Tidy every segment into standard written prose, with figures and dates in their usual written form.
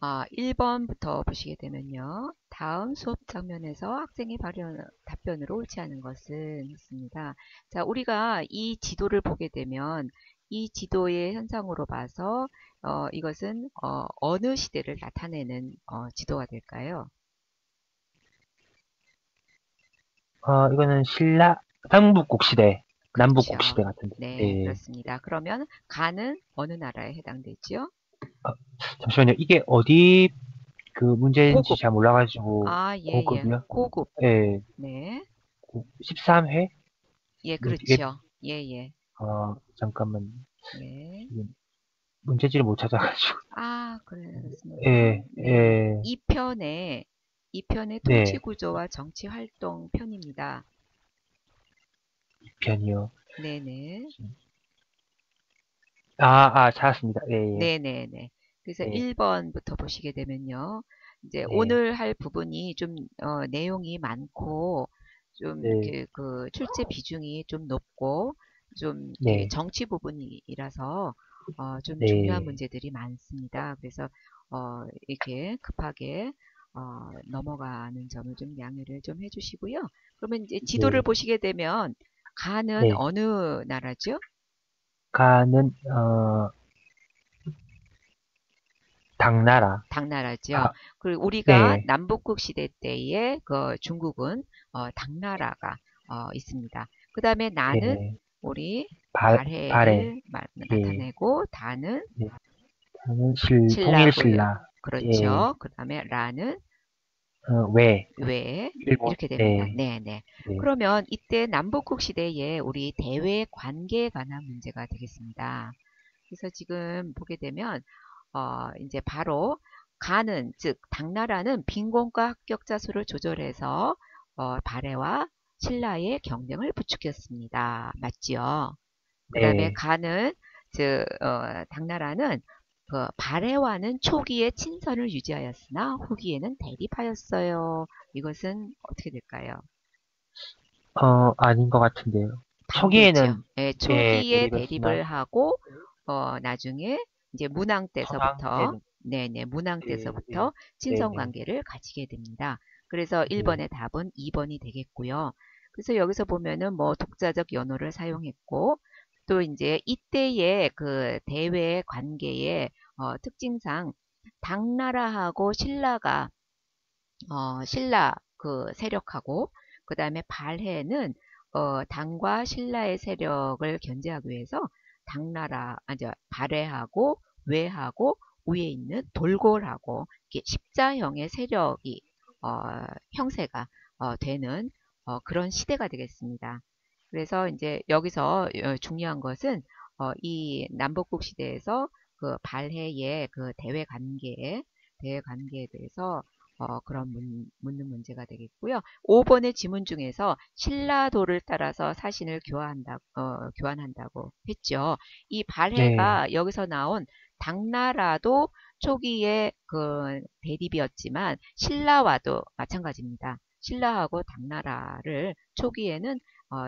1번부터 보시게 되면요. 다음 수업 장면에서 학생의 답변으로 옳지 않은 것은 있습니다. 자, 우리가 이 지도를 보게 되면 이 지도의 현상으로 봐서 이것은 어느 시대를 나타내는 지도가 될까요? 이거는 삼국국 시대, 남북국 그렇죠. 시대 같은데. 네, 네. 그렇습니다. 그러면 가는 어느 나라에 해당되지요? 아, 잠시만요. 이게 어디 그 문제인지 고급. 잘 몰라가지고, 예, 예. 고급이요? 고급. 예, 네. 13회? 예, 예, 그렇죠. 예, 예. 잠깐만. 네. 지금 문제지를 못 찾아가지고. 그렇습니까? 예, 네. 예, 2편의 통치 네, 구조와 정치 활동 편입니다. 편이요. 네네. 찾았습니다. 예, 예, 네네네. 그래서 예, 1번부터 보시게 되면요. 이제 네, 오늘 할 부분이 좀, 내용이 많고, 좀 네, 이렇게 그 출제 비중이 좀 높고, 좀 이렇게 네, 정치 부분이라서, 좀 중요한 네, 문제들이 많습니다. 그래서, 이렇게 급하게, 넘어가는 점을 좀 양해를 좀 해주시고요. 그러면 이제 지도를 네, 보시게 되면, 가는 네. 어느 나라죠? 가는, 당나라. 당나라죠. 아, 그리고 우리가 네, 남북국 시대 때의 그 중국은 당나라가 있습니다. 그 다음에 나는 네. 우리 발해. 발해를 예, 나타내고 다는 예. 저는 신라고요. 통일신라. 예, 그렇죠. 그 다음에 라는 왜, 왜 일본. 이렇게 됩니다. 네, 네네. 네, 그러면 이때 남북국 시대에 우리 대외 관계에 관한 문제가 되겠습니다. 그래서 지금 보게 되면 이제 바로 가는 즉 당나라는 빈곤과 합격자 수를 조절해서 발해와 신라의 경쟁을 부추겼습니다. 맞지요? 그 다음에 네. 가는 즉 당나라는 그 발해와는 초기에 친선을 유지하였으나 후기에는 대립하였어요. 이것은 어떻게 될까요? 아닌 것 같은데요. 반대죠. 초기에는, 예, 예, 초기에 대립했으나, 대립을 하고 나중에 이제 문왕 선왕 때서부터 때는, 네네 문왕 예, 예, 때서부터 네, 친선 네, 관계를 가지게 됩니다. 그래서 네, 1번의 답은 2번이 되겠고요. 그래서 여기서 보면은 뭐 독자적 연호를 사용했고 또 이제 이때의 그 대외 관계의 특징상 당나라하고 신라 그 세력하고 그 다음에 발해는 당과 신라의 세력을 견제하기 위해서 발해하고 외하고 위에 있는 돌골하고 이렇게 십자형의 세력이 어, 형세가 되는 그런 시대가 되겠습니다. 그래서 이제 여기서 중요한 것은 이 남북국 시대에서 그 발해의 그 대외 관계에 대해서 그런 묻는 문제가 되겠고요. 5번의 지문 중에서 신라도를 따라서 사신을 교환한다고 했죠. 이 네, 발해가 여기서 나온 당나라도 초기에 그 대립이었지만 신라와도 마찬가지입니다. 신라하고 당나라를 초기에는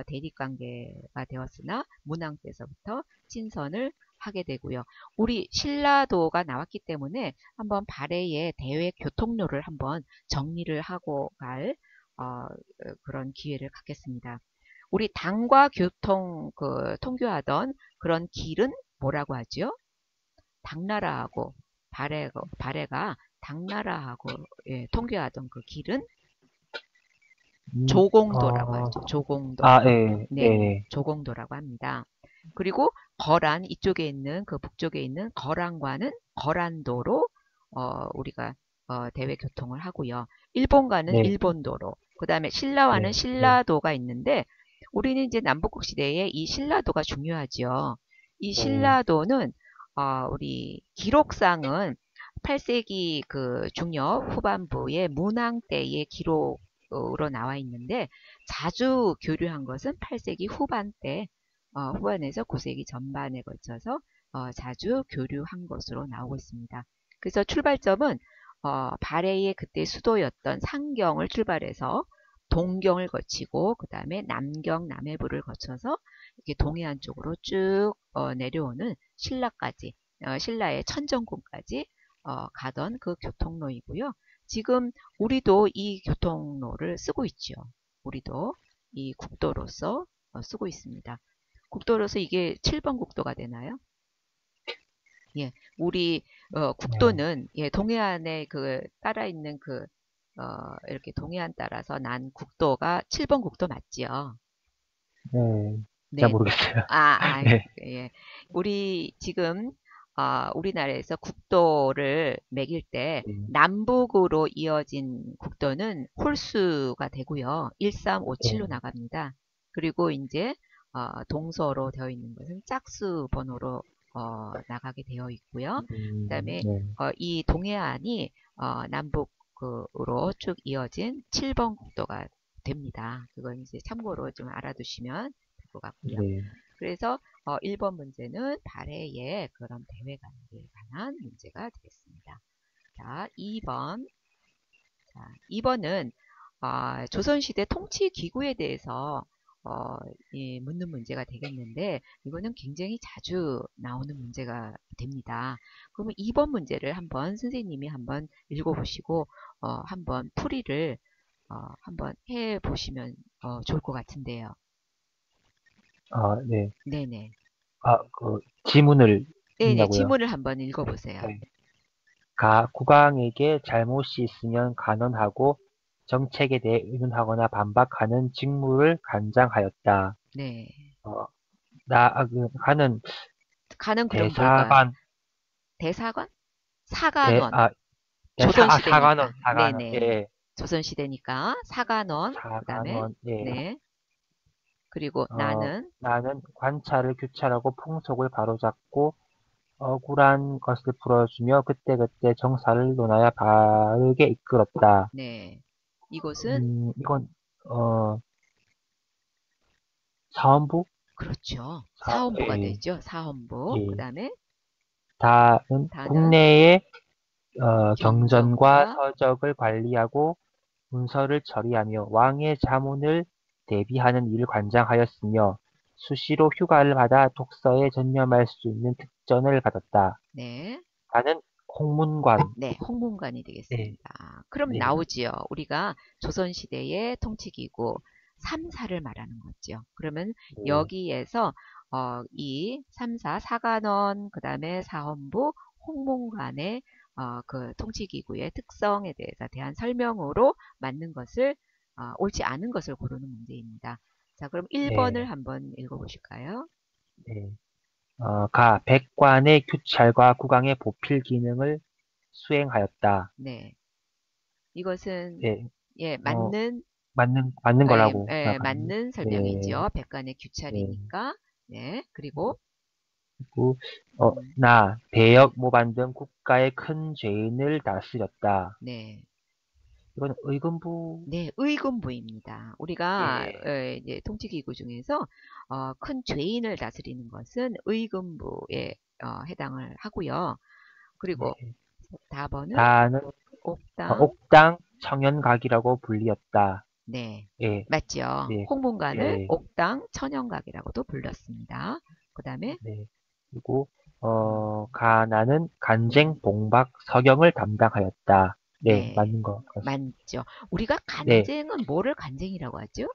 대립 관계가 되었으나 문왕 때서부터 친선을 하게 되고요. 우리 신라도가 나왔기 때문에 한번 발해의 대외 교통로를 한번 정리를 하고 갈 그런 기회를 갖겠습니다. 우리 당과 통교하던 그런 길은 뭐라고 하죠? 당나라하고 발해가 당나라하고 예, 통교하던 그 길은 음, 조공도라고 하죠. 조공도. 예, 네네. 예, 조공도라고 합니다. 그리고 거란 이쪽에 있는 그 북쪽에 있는 거란과는 거란도로 우리가 대외 교통을 하고요. 일본과는 네, 일본도로, 그 다음에 신라와는 네, 네, 신라도가 있는데 우리는 이제 남북국 시대에 이 신라도가 중요하죠. 이 네, 신라도는 우리 기록상은 8세기 그 중엽 후반부의 문왕 때의 기록으로 나와 있는데 자주 교류한 것은 8세기 후반 때 후반에서 9세기 전반에 걸쳐서 자주 교류한 것으로 나오고 있습니다. 그래서 출발점은 발해의 그때 수도였던 상경을 출발해서 동경을 거치고 그 다음에 남경, 남해부를 거쳐서 이렇게 동해안 쪽으로 쭉 내려오는 신라까지 신라의 천정궁까지 가던 그 교통로이고요. 지금 우리도 이 교통로를 쓰고 있죠. 우리도 이 국도로서 쓰고 있습니다. 국도로서 이게 7번 국도가 되나요? 예, 우리 네, 국도는 예, 동해안에 그 따라 있는 이렇게 동해안 따라서 난 국도가 7번 국도 맞지요? 네, 잘 네. 모르겠어요. 아이고, 네, 예. 우리 지금 우리나라에서 국도를 매길 때 네, 남북으로 이어진 국도는 홀수가 되고요. 1357로 네, 나갑니다. 그리고 이제 동서로 되어 있는 것은 짝수 번호로 나가게 되어 있고요. 그다음에 네, 이 동해안이 남북으로 쭉 이어진 7번 국도가 됩니다. 그건 이제 참고로 좀 알아두시면 될 것 같고요. 네. 그래서 1번 문제는 발해의 그런 대외 관계에 관한 문제가 되겠습니다. 자, 2번. 자, 2번은 조선시대 통치 기구에 대해서 묻는 문제가 되겠는데 이거는 굉장히 자주 나오는 문제가 됩니다. 그러면 2번 문제를 한번 선생님이 한번 읽어보시고 한번 풀이를 한번 해보시면 좋을 것 같은데요. 네. 네네. 지문을 네네. 읽는다고요. 지문을 한번 읽어보세요. 네. 국왕에게 잘못이 있으면 간언하고 정책에 대해 의논하거나 반박하는 직무를 관장하였다. 네. 어, 가는 가는 그럼 뭘까요? 대사관, 대사관? 대, 사관원. 아, 조선시대니까. 사관원, 네네. 예, 조선시대니까 사관원. 그 다음에 사관원, 예. 네. 그리고 어, 나는 나는 관찰을 규찰하고 풍속을 바로잡고 억울한 것을 풀어주며 그때그때 정사를 논하여 바르게 이끌었다. 네. 이곳은 이건, 어, 사원부? 그렇죠. 사, 사헌부가 예, 되죠. 사헌부. 그 예. 다음에 다는 다는 국내의 경전과 경전과 서적을 관리하고 문서를 처리하며 왕의 자문을 대비하는 일을 관장하였으며 수시로 휴가를 받아 독서에 전념할 수 있는 특전을 받았다. 네. 나는 홍문관. 네, 홍문관이 네, 되겠습니다. 그러면 네, 나오지요. 우리가 조선시대의 통치기구 3사를 말하는 거죠. 그러면 네, 여기에서 이 3사, 사관원, 그 다음에 사헌부, 홍문관의 그 통치기구의 특성에 대해서 대한 설명으로 맞는 것을 옳지 않은 것을 고르는 문제입니다. 자, 그럼 1번을 네, 한번 읽어보실까요? 네. 백관의 규찰과 국왕의 보필 기능을 수행하였다. 네, 이것은 네, 예, 어, 맞는 맞는 예, 거라고 예, 생각합니다. 맞는 네, 설명이죠. 백관의 네. 규찰이니까. 네. 그리고, 그리고, 음, 배역 모반 등 국가의 큰 죄인을 다스렸다. 네. 이건 의금부, 네, 의금부입니다. 우리가 예, 이제 통치기구 중에서 큰 죄인을 다스리는 것은 의금부에 해당을 하고요. 그리고 네. 4번은 다는 옥당, 옥당 청년각이라고 불리었다. 네, 예, 맞죠. 네, 홍문관을 예, 옥당 천연각이라고도 불렀습니다. 그 다음에 네. 그리고, 가나는 간쟁, 봉박, 서경을 담당하였다. 네, 네, 맞는 것 같습니다. 맞죠. 우리가 네, 간쟁은 뭐를 간쟁이라고 하죠?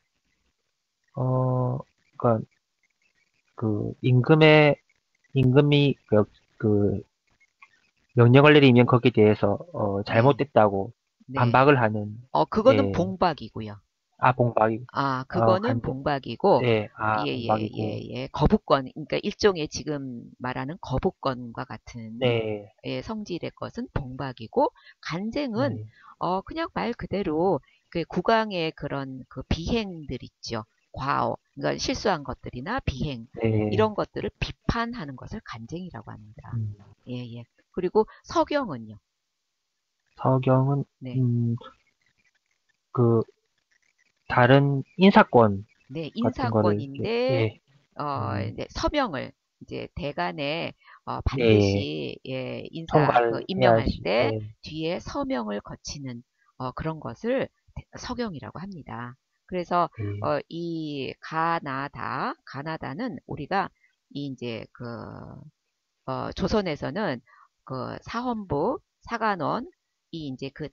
어, 그러니까 임금이 그 명령을 내리면 거기에 대해서 네, 잘못됐다고 네. 반박을 하는, 그거는 예, 봉박이고요. 봉박이, 그거는 간쟁, 봉박이고, 예, 예, 예, 봉박이고, 예, 예. 거부권, 그러니까 일종의 지금 말하는 거부권과 같은 네, 예, 성질의 것은 봉박이고, 간쟁은 네, 그냥 말 그대로 그 국왕의 그런 그 비행들 있죠. 과오, 그러니까 실수한 것들이나 비행 네, 이런 것들을 비판하는 것을 간쟁이라고 합니다. 음, 예, 예. 그리고 서경은요. 서경은, 네, 음, 그, 다른 인사권 네, 같은 거를, 인사권인데 예, 이제 서명을 이제 대간에 예, 반드시 예, 통과를 임명할 해야지, 때 예, 뒤에 서명을 거치는 그런 것을 서경이라고 합니다. 그래서 예, 이 가나다는 우리가 이 이제 조선에서는 그 사헌부, 사간원이 이제 그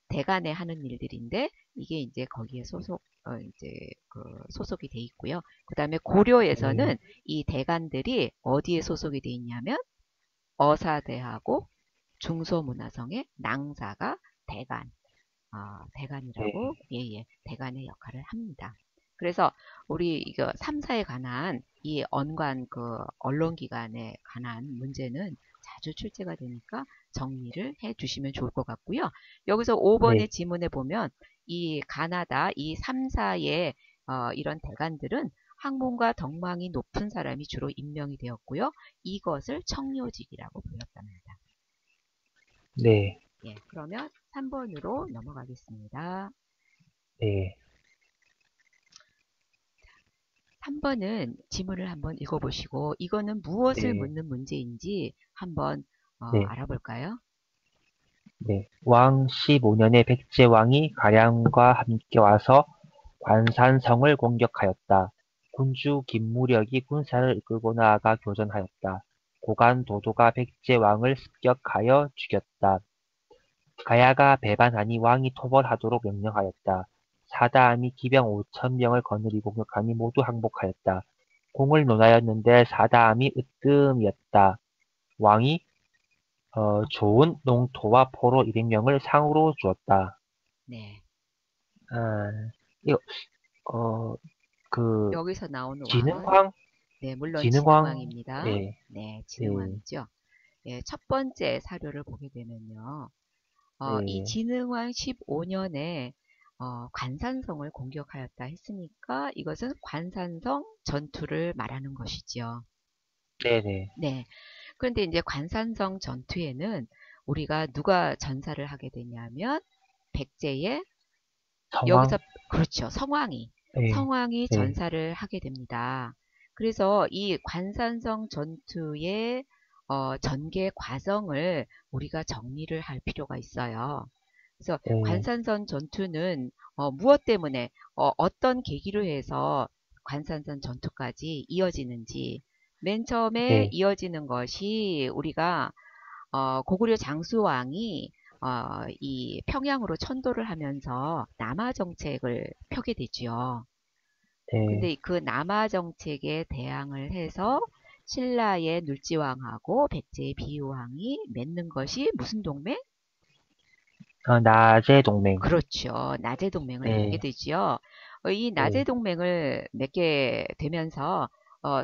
대간에 하는 일들인데 이게 이제 거기에 이제 그 소속이 돼 있고요. 그 다음에 네, 고려에서는 이 대간들이 어디에 소속이 돼 있냐면 어사대하고 중소문화성의 낭사가 대간, 대간이라고, 네, 예, 대간의 역할을 합니다. 그래서 우리 이거 3사에 관한 이 언관 그 언론기관에 관한 문제는 자주 출제가 되니까 정리를 해 주시면 좋을 것 같고요. 여기서 5번의 네, 지문에 보면 이 가나다 이 3사의 이런 대관들은 학문과 덕망이 높은 사람이 주로 임명이 되었고요. 이것을 청료직이라고 불렀답니다. 네, 예, 그러면 3번으로 넘어가겠습니다. 네, 3번은 지문을 한번 읽어보시고 이거는 무엇을 네, 묻는 문제인지 한번 네, 알아볼까요? 네. 왕 15년에 백제왕이 가량과 함께 와서 관산성을 공격하였다. 군주 김무력이 군사를 이끌고 나아가 교전하였다. 고간 도도가 백제왕을 습격하여 죽였다. 가야가 배반하니 왕이 토벌하도록 명령하였다. 사다함이 기병 5,000명을 거느리고 공격하니 모두 항복하였다. 공을 논하였는데 사다함이 으뜸이었다. 왕이 좋은 농토와 포로 200명을 상으로 주었다. 네. 아, 이거 어, 그 여기서 나오는 왕은 진흥왕, 네, 물론 진흥왕, 진흥왕입니다. 예, 네, 예, 진흥왕이죠. 예, 첫 번째 사료를 보게 되면요. 이 예, 진흥왕 15년에 관산성을 공격하였다 했으니까 이것은 관산성 전투를 말하는 것이지요. 네네. 네. 그런데 이제 관산성 전투에는 우리가 누가 전사를 하게 되냐면 백제의 성왕, 여기서 그렇죠. 예, 성왕이 예, 전사를 하게 됩니다. 그래서 이 관산성 전투의 전개 과정을 우리가 정리를 할 필요가 있어요. 그래서 예, 관산성 전투는 무엇 때문에 어떤 계기로 해서 관산성 전투까지 이어지는지 맨 처음에 예, 이어지는 것이 우리가 고구려 장수왕이 이 평양으로 천도를 하면서 남하 정책을 펴게 되지요. 예, 근데 그 남하 정책에 대항을 해서 신라의 눌지왕하고 백제의 비유왕이 맺는 것이 무슨 동맹? 나제 동맹, 그렇죠. 나제 동맹을 맺게 예, 되지요. 이 나제 예, 동맹을 맺게 되면서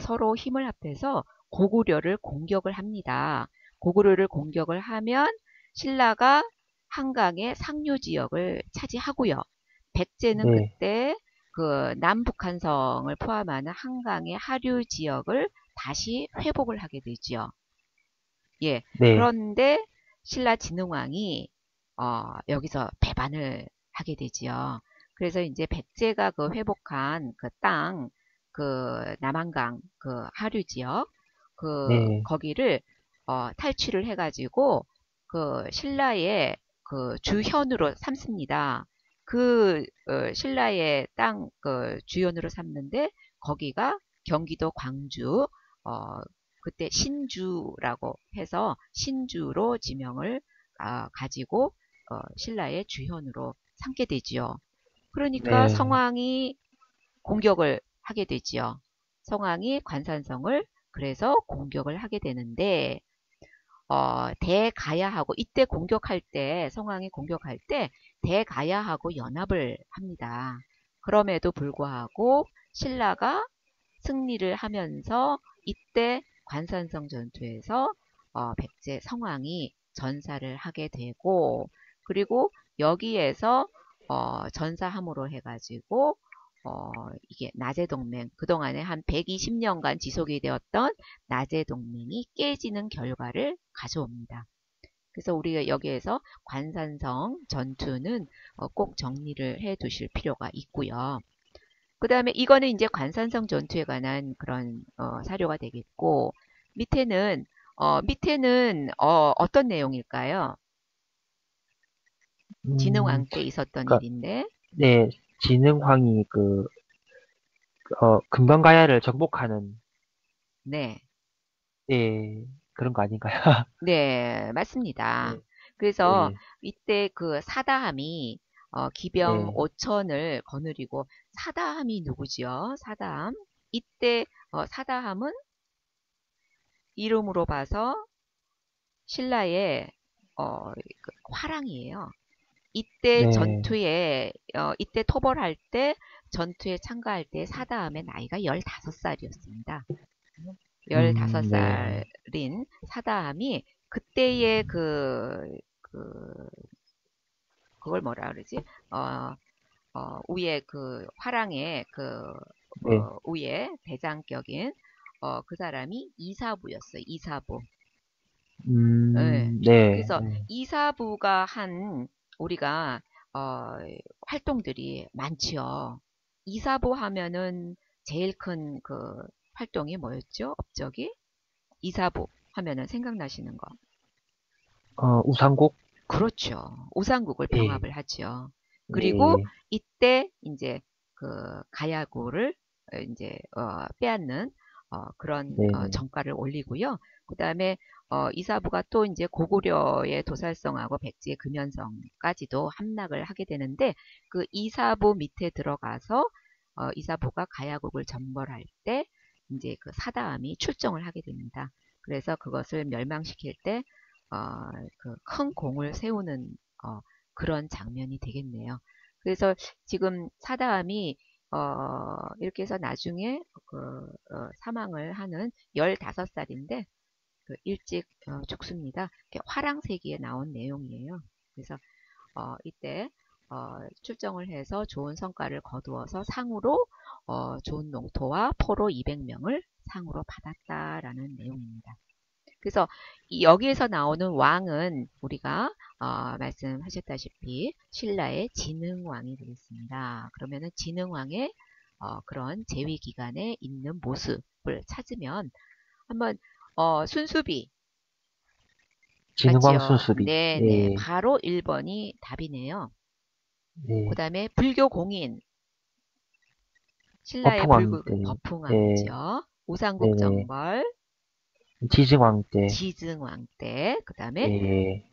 서로 힘을 합해서 고구려를 공격을 합니다. 고구려를 공격을 하면 신라가 한강의 상류 지역을 차지하고요. 백제는 네, 그때 그 남북한성을 포함하는 한강의 하류 지역을 다시 회복을 하게 되지요. 예. 네, 그런데 신라 진흥왕이 여기서 배반을 하게 되지요. 그래서 이제 백제가 그 회복한 그 땅, 그 남한강 그 하류 지역, 그 네, 거기를 탈취를 해가지고 그 신라의 그 주현으로 삼습니다. 그 신라의 땅 그 주현으로 삼는데 거기가 경기도 광주 그때 신주라고 해서 신주로 지명을 가지고 신라의 주현으로 삼게 되지요. 그러니까 네, 성왕이 공격을 하게 되지요. 성왕이 관산성을 그래서 공격을 하게 되는데 대가야하고 이때 공격할 때 성왕이 공격할 때 대가야하고 연합을 합니다. 그럼에도 불구하고 신라가 승리를 하면서 이때 관산성 전투에서 백제 성왕이 전사를 하게 되고 그리고 여기에서 전사함으로 해가지고 이게 나제동맹 그동안에 한 120년간 지속이 되었던 나제동맹이 깨지는 결과를 가져옵니다. 그래서 우리가 여기에서 관산성 전투는 꼭 정리를 해 두실 필요가 있고요. 그 다음에 이거는 이제 관산성 전투에 관한 그런 사료가 되겠고 밑에는 어떤 내용일까요? 진흥왕 때 있었던 그니까, 일인데 네, 진흥왕이 금강가야를 정복하는, 네, 예, 그런 거 아닌가요? 네 맞습니다. 네, 그래서 네, 이때 그 사다함이 기병 네, 5천을 거느리고 사다함이 누구지요? 사다함. 이때 사다함은 이름으로 봐서 신라의 그 화랑이에요. 이때 네, 전투에 이때 토벌할 때 전투에 참가할 때 사다함의 나이가 15살이었습니다. 네, 15살인 사다함이 그때의 그걸 뭐라 그러지? 어, 위에 그 화랑의 네, 위에 대장격인 그 사람이 이사부였어요. 이사부. 예. 네, 그래서 이사부가 한 우리가 어, 활동들이 많지요. 이사부 하면은 제일 큰 그 활동이 뭐였죠? 업적이? 이사부 하면은 생각나시는 거. 우상국? 그렇죠. 오상국을 네, 병합을 하죠. 그리고 네, 이때 이제 그 가야구를 이제 빼앗는 그런 네, 정가를 올리고요. 그다음에 이사부가 또 이제 고구려의 도살성하고 백제의 금연성까지도 함락을 하게 되는데 그 이사부 밑에 들어가서 이사부가 가야국을 점벌할 때 이제 그 사다함이 출정을 하게 됩니다. 그래서 그것을 멸망시킬 때 그 큰 공을 세우는 그런 장면이 되겠네요. 그래서 지금 사다함이 이렇게 해서 나중에 사망을 하는 15살인데 일찍 죽습니다. 화랑세기에 나온 내용이에요. 그래서 이때 출정을 해서 좋은 성과를 거두어서 상으로 좋은 농토와 포로 200명을 상으로 받았다라는 내용입니다. 그래서 여기에서 나오는 왕은 우리가 말씀하셨다시피 신라의 진흥왕이 되겠습니다. 그러면은 진흥왕의 그런 재위 기간에 있는 모습을 찾으면 한번 순수비 진흥왕 맞지요? 순수비. 네네. 네, 바로 1번이 답이네요. 그 네, 다음에 불교 공인 신라의 어풍왕 불교 때, 네, 법흥왕이죠. 우상국 네네, 정벌, 지증왕 때, 지증왕 때, 그 다음에 네,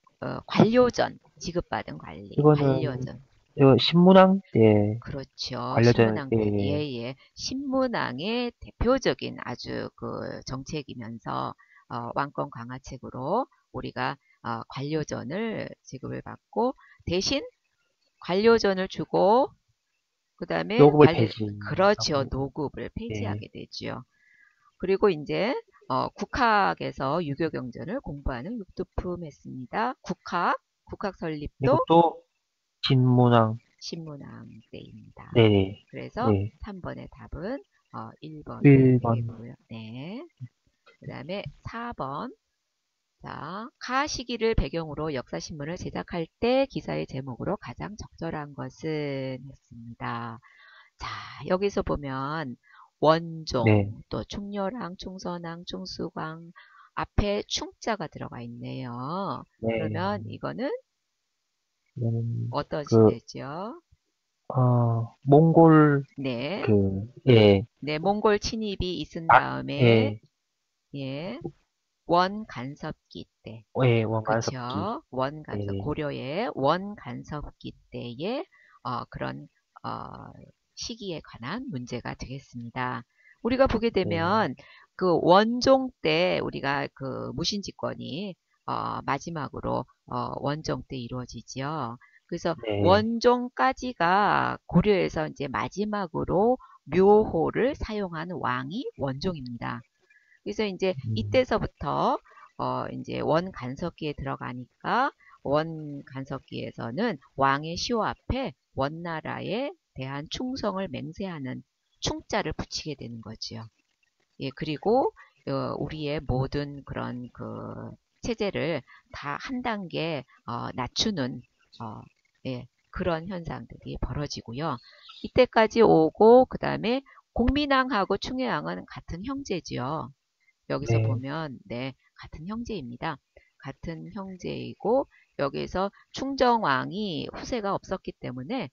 관료전 지급받은 관리, 이거는, 관료전. 이거 신문왕 때 그렇죠. 관료전, 신문왕 때, 예, 예, 예. 신문왕의 대표적인 아주 그 정책이면서 왕권 강화책으로 우리가 관료전을 지급을 받고 대신 관료전을 주고 그 다음에 노급을 폐지하고, 그렇죠. 노급을 예, 폐지하게 되죠. 그리고 이제 국학에서 유교 경전을 공부하는 육두품했습니다. 국학 설립도 이것도 진문왕, 신문왕 때입니다. 네, 그래서 네, 3번의 답은 1번이 1번, 되겠고요. 네. 그 다음에 4번. 자, 가 시기를 배경으로 역사신문을 제작할 때 기사의 제목으로 가장 적절한 것은 했습니다. 자, 여기서 보면 네, 원종, 또 충렬왕, 충선왕, 충수광 앞에 충자가 들어가 있네요. 네, 그러면 이거는 이거는 어떤 그, 시대죠? 몽골, 네. 예, 네, 몽골 침입이 있은 아, 다음에 예, 예, 원간섭기 때, 예, 원간섭기, 그쵸? 원간섭 예, 고려의 원간섭기 때의 그런 어, 시기에 관한 문제가 되겠습니다. 우리가 보게 네, 되면 그 원종 때 우리가 그 무신집권이 마지막으로 원종 때 이루어지지요. 그래서 네, 원종까지가 고려에서 이제 마지막으로 묘호를 사용한 왕이 원종입니다. 그래서 이제 음, 이때서부터 이제 원간섭기에 들어가니까 원간섭기에서는 왕의 시호 앞에 원나라에 대한 충성을 맹세하는 충자를 붙이게 되는 거지요. 예, 그리고 우리의 모든 그런 그 체제를 다 한 단계 낮추는 예, 그런 현상들이 벌어지고요. 이때까지 오고 그다음에 공민왕하고 충혜왕은 같은 형제지요. 여기서 네, 보면 네, 같은 형제입니다. 같은 형제이고 여기서 충정왕이 후세가 없었기 때문에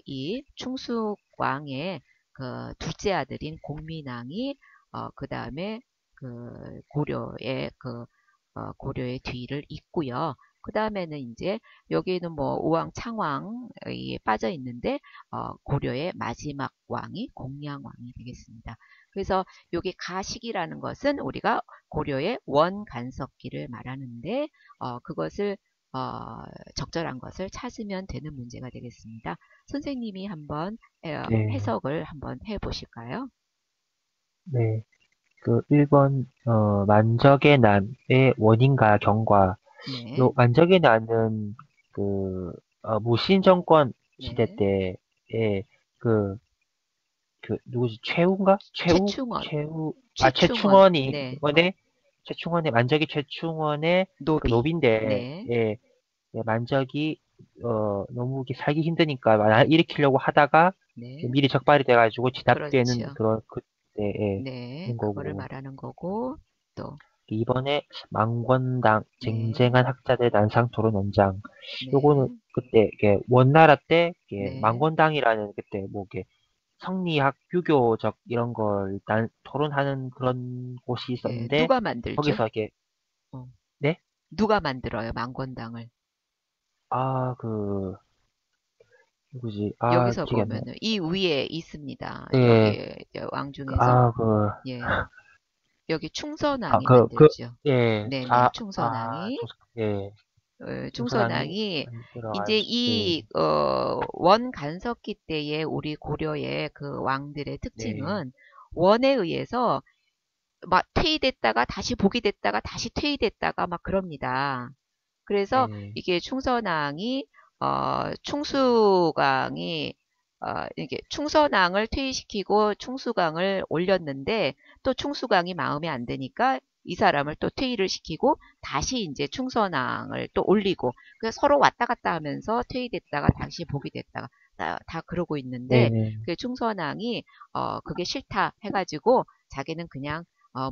이 충숙왕의 그 둘째 아들인 공민왕이 그 다음에 그 고려의 뒤를 잇고요. 그 다음에는 이제 여기는 뭐 우왕, 창왕이 빠져 있는데 고려의 마지막 왕이 공양왕이 되겠습니다. 그래서 여기 가식이라는 것은 우리가 고려의 원간섭기를 말하는데 그것을 적절한 것을 찾으면 되는 문제가 되겠습니다. 선생님이 한번 네, 해석을 한번 해보실까요? 네. 그 1번 만적의 난의 원인과 경과. 네, 요 만적의 난은 그 무신 정권 시대 네. 때에 그 누구지? 최우인가? 최충원, 최충원, 최충원이 네, 최충원의 만적이 최충원의 그 노비, 노비인데 네, 만적이 너무 이렇게 살기 힘드니까 일으키려고 하다가 네, 미리 적발이 돼가지고 진압되는 그렇죠. 그런 그때에 네, 된 그거를 거고. 말하는 거고, 또, 이번에 망권당 네, 쟁쟁한 학자들 난상 토론 원장. 요거는 네, 그때 이게 원나라 때 이게 네, 망권당이라는 그때 뭐 이게 성리학 유교적 이런 걸 일단 토론하는 그런 곳이 네. 있었는데 누가 만들죠? 거기서 이게 어, 네? 누가 만들어요, 망권당을? 그 누구지? 여기서 기억이 안 나. 보면은 이 위에 있습니다. 예. 여기 이제 왕 그, 중에서 아, 그, 예, 여기 아, 충선왕이 그, 그, 만들죠. 예, 네네, 충선왕이 예, 조선왕이 충선왕이 이제 만들어가지고, 이 원간섭기 때의 우리 고려의 그 왕들의 네, 특징은 원에 의해서 막 퇴위됐다가 다시 복위 됐다가 다시 퇴위됐다가 막 그럽니다. 그래서 네, 이게 충선왕이 충수강이 이게 충선왕을 퇴위시키고 충수강을 올렸는데 또 충수강이 마음에 안 드니까 이 사람을 또 퇴위를 시키고 다시 이제 충선왕을 또 올리고 그래서 서로 왔다 갔다 하면서 퇴위됐다가 다시 복위 됐다가 다 그러고 있는데 네, 그 충선왕이 그게 싫다 해가지고 자기는 그냥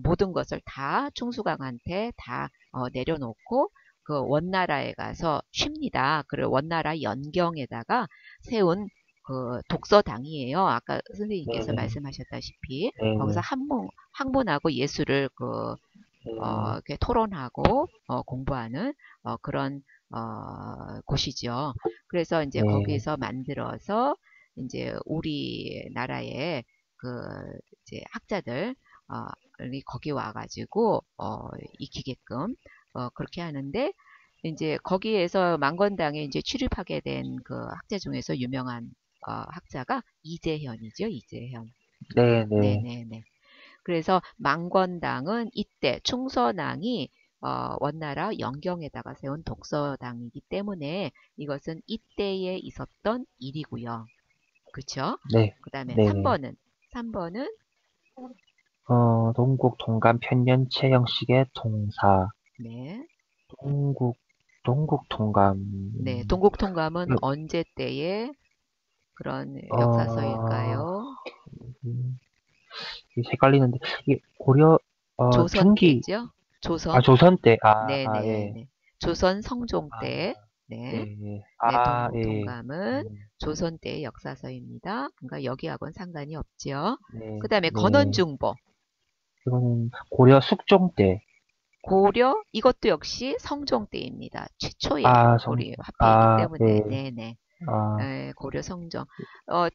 모든 것을 다 충수강한테 다 내려놓고 그 원나라에 가서 쉽니다. 그리고 원나라 연경에다가 세운 그 독서당이에요. 아까 네, 선생님께서 네, 말씀하셨다시피 네, 거기서 네, 학문하고 예술을 네, 이렇게 토론하고 공부하는 그런 곳이죠. 그래서 이제 네, 거기서 만들어서 이제 우리나라의 그 이제 학자들 이 거기 와가지고 익히게끔 그렇게 하는데 이제 거기에서 망건당에 이제 출입하게 된 그 학자 중에서 유명한 학자가 이재현이죠. 이재현. 네, 네, 네네네. 그래서 망건당은 이때 충선왕이 원나라 영경에다가 세운 독서당이기 때문에 이것은 이때에 있었던 일이고요. 그쵸? 네, 그 다음에 네, 네. 3번은 동국 동감 편년체 형식의 동사. 네. 동국, 동국 동감. 네. 동국통감은 언제 때의 그런 어, 역사서일까요? 음, 이게 헷갈리는데, 이게 고려, 조선 중기, 때죠? 조선? 조선 때, 예. 네네네. 조선 성종 아, 때, 네. 예. 네, 예. 동국통감은 조선 때의 역사서입니다. 그러니까 여기하고는 상관이 없죠. 그 네, 다음에 네. 건원중보. 이거는 고려 숙종 때, 고려, 이것도 역시 성종 때입니다. 최초의 우리 화폐이기 때문에, 예. 네네. 아, 고려 성종.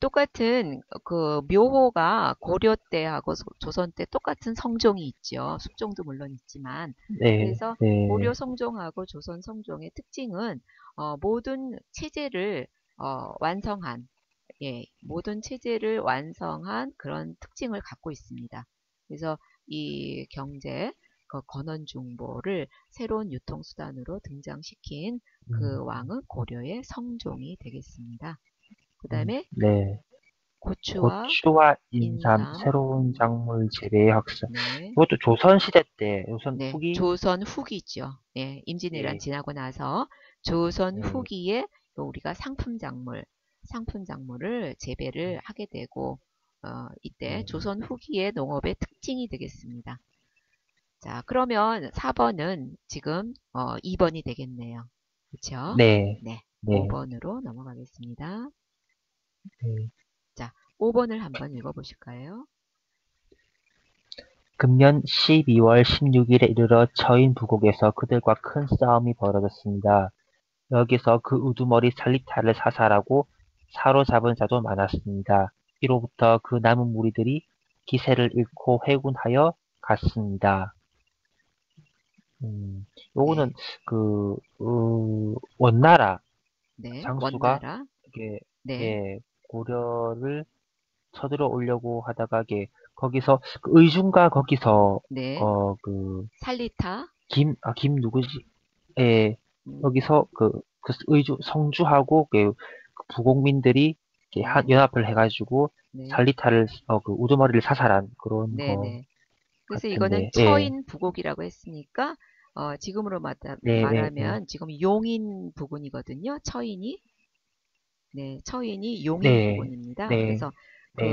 똑같은 그 묘호가 고려 때하고 조선 때 똑같은 성종이 있죠. 숙종도 물론 있지만. 네, 그래서 고려 네. 성종하고 조선 성종의 특징은 모든 체제를 완성한, 예, 모든 체제를 완성한 그런 특징을 갖고 있습니다. 그래서 이 경제, 그 건원중보를 새로운 유통수단으로 등장시킨 그 음, 왕은 고려의 성종이 되겠습니다. 그 다음에 네. 고추와 고추와 인삼, 인삼, 새로운 작물 재배의 확산. 네, 이것도 조선 시대 때, 조선 네, 후기? 조선 후기죠. 예, 임진왜란 예, 지나고 나서 조선 예, 후기에 우리가 상품 작물을 재배를 하게 되고, 이때 예. 조선 후기의 농업의 특징이 되겠습니다. 자, 그러면 4번은 지금 2번이 되겠네요. 그렇죠? 네, 네, 네. 5번으로 넘어가겠습니다. 네. 자, 5번을 한번 읽어보실까요? 금년 12월 16일에 이르러 처인 부곡에서 그들과 큰 싸움이 벌어졌습니다. 여기서 그 우두머리 살리타를 사살하고 사로잡은 자도 많았습니다. 이로부터 그 남은 무리들이 기세를 잃고 회군하여 갔습니다. 요거는 네, 원나라 네, 장수가 원나라. 이게 네, 예, 고려를 쳐들어 오려고 하다가 거기서 그 의중가 거기서 네, 어그 살리타. 김 누구지? 예, 음, 여기서 그 의주 성주하고 그 부곡민들이 이렇게 네, 연합을 해가지고 네, 살리타를 그 우두머리를 사살한 그런 네, 거 네. 그래서 이거는 같은데 예, 처인 부곡이라고 했으니까 지금으로 네네네 말하면 지금 용인 부근이거든요. 처인이. 네, 처인이 용인 네, 부근입니다. 네, 그래서 네,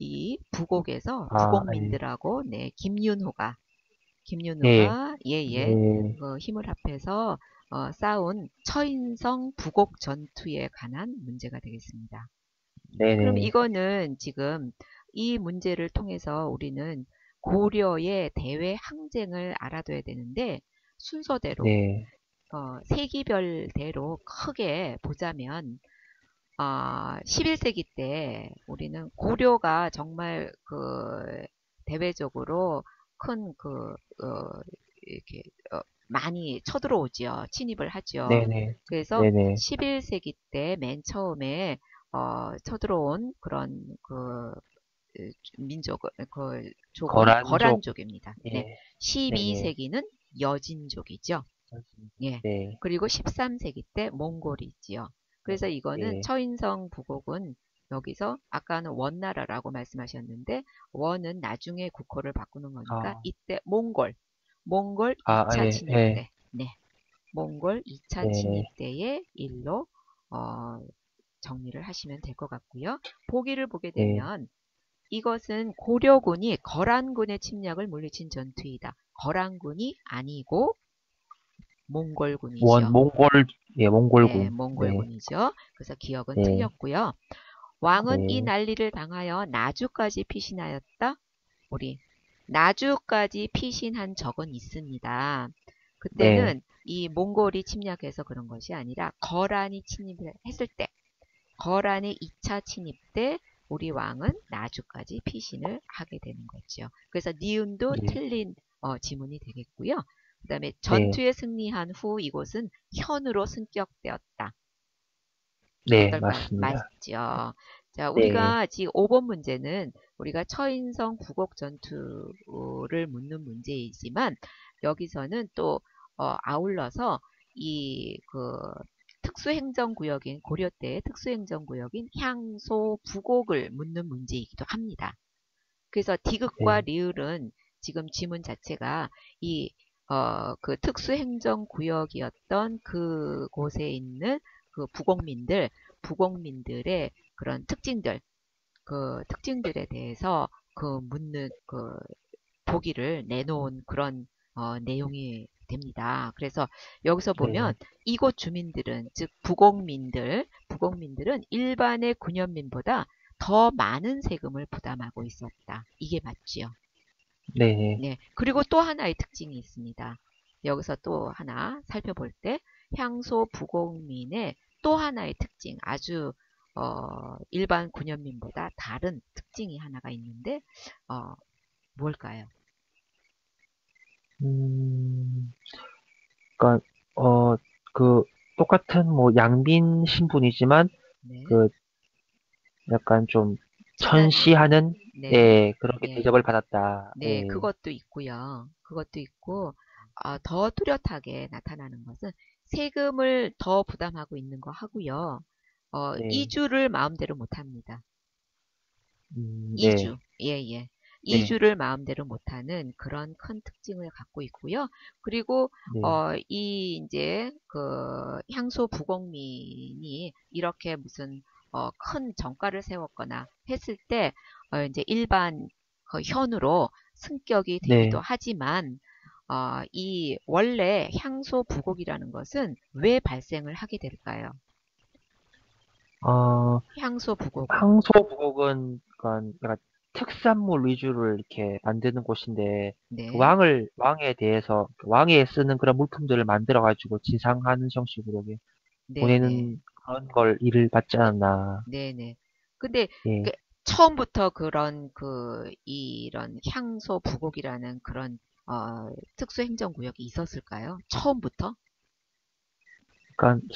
이 부곡에서 아, 예, 부곡민들하고 네, 예, 예예 네, 힘을 합해서 싸운 처인성 부곡 전투에 관한 문제가 되겠습니다. 그럼 네네, 이거는 지금 이 문제를 통해서 우리는 고려의 대외 항쟁을 알아둬야 되는데 순서대로 네, 세기별대로 크게 보자면 11세기 때 우리는 고려가 정말 대외적으로 큰 이렇게 많이 쳐들어오지요. 침입을 하죠. 네네, 그래서 네네, 11세기 때 맨 처음에 쳐들어온 그런 민족, 족은 거란족, 거란족입니다. 네. 예, 네네, 12세기는 여진족이죠. 예. 네, 그리고 13세기 때 몽골이 있지요. 그래서 이거는 예, 처인성 부곡은 여기서 아까는 원나라라고 말씀하셨는데 원은 나중에 국호를 바꾸는 거니까 아, 이때 몽골 아, 2차 예, 침입 예, 때, 네. 몽골 2차 네, 침입 때의 일로 정리를 하시면 될 것 같고요. 보기를 보게 네, 되면 이것은 고려군이 거란군의 침략을 물리친 전투이다. 거란군이 아니고 몽골군이죠. 몽골, 예, 네, 몽골군, 네, 몽골군이죠. 그래서 기억은 네, 틀렸고요. 왕은 이 네, 난리를 당하여 나주까지 피신하였다. 우리 나주까지 피신한 적은 있습니다. 네, 그때는 이 몽골이 침략해서 그런 것이 아니라 거란이 침입을 했을 때, 거란의 2차 침입 때 우리 왕은 나주까지 피신을 하게 되는 거죠. 그래서 니은도 네, 틀린 지문이 되겠고요. 그 다음에 네, 전투에 승리한 후 이곳은 현으로 승격되었다. 네, 어떨까요? 맞습니다. 맞죠. 자, 네, 우리가 지금 5번 문제는 우리가 처인성 부곡 전투를 묻는 문제이지만 여기서는 또 아울러서 이 특수행정구역인 고려 때의 특수행정구역인 향소 부곡을 묻는 문제이기도 합니다. 그래서 디귿과 네, 리을은 지금 지문 자체가 그 특수행정구역이었던 그곳에 있는 그 부곡민들의 그런 특징들에 대해서 묻는 보기를 내놓은 그런 내용이 됩니다. 여기서 보면 네, 이곳 주민들은, 즉 부곡민들은 일반의 군현민보다 더 많은 세금을 부담하고 있었다. 이게 맞지요. 네, 네. 그리고 또 하나의 특징이 있습니다. 여기서 또 하나 살펴볼 때 향소 부곡민의 또 하나의 특징, 아주 일반 군현민보다 다른 특징이 하나가 있는데 어, 뭘까요? 음, 그러니까 그 똑같은 뭐 양빈 신분이지만 네. 그 약간 좀 천한, 천시하는 네네. 예, 그렇게 예. 대접을 받았다. 네, 예, 그것도 있고요. 그것도 있고, 더 뚜렷하게 나타나는 것은 세금을 더 부담하고 있는 거 하고요. 네, 이주를 마음대로 못 합니다. 네, 이주, 예, 예. 네, 이주를 마음대로 못하는 그런 큰 특징을 갖고 있고요. 그리고, 네, 이제, 향소 부곡민이 이렇게 무슨, 큰 정가를 세웠거나 했을 때, 이제 일반 현으로 승격이 되기도 네. 하지만, 이 원래 향소 부곡이라는 것은 왜 발생을 하게 될까요? 어, 향소 부곡은. 항소부곡은 그러니까 특산물 위주로 이렇게 만드는 곳인데, 그 네, 왕에 대해서, 그 왕에 쓰는 그런 물품들을 만들어가지고 진상하는 형식으로 이렇게 네네, 보내는 그런 걸 일을 받지 않았나. 네네. 근데 그 예. 처음부터 그런 이런 향소 부곡이라는 그런 특수행정구역이 있었을까요? 처음부터? 그러니까,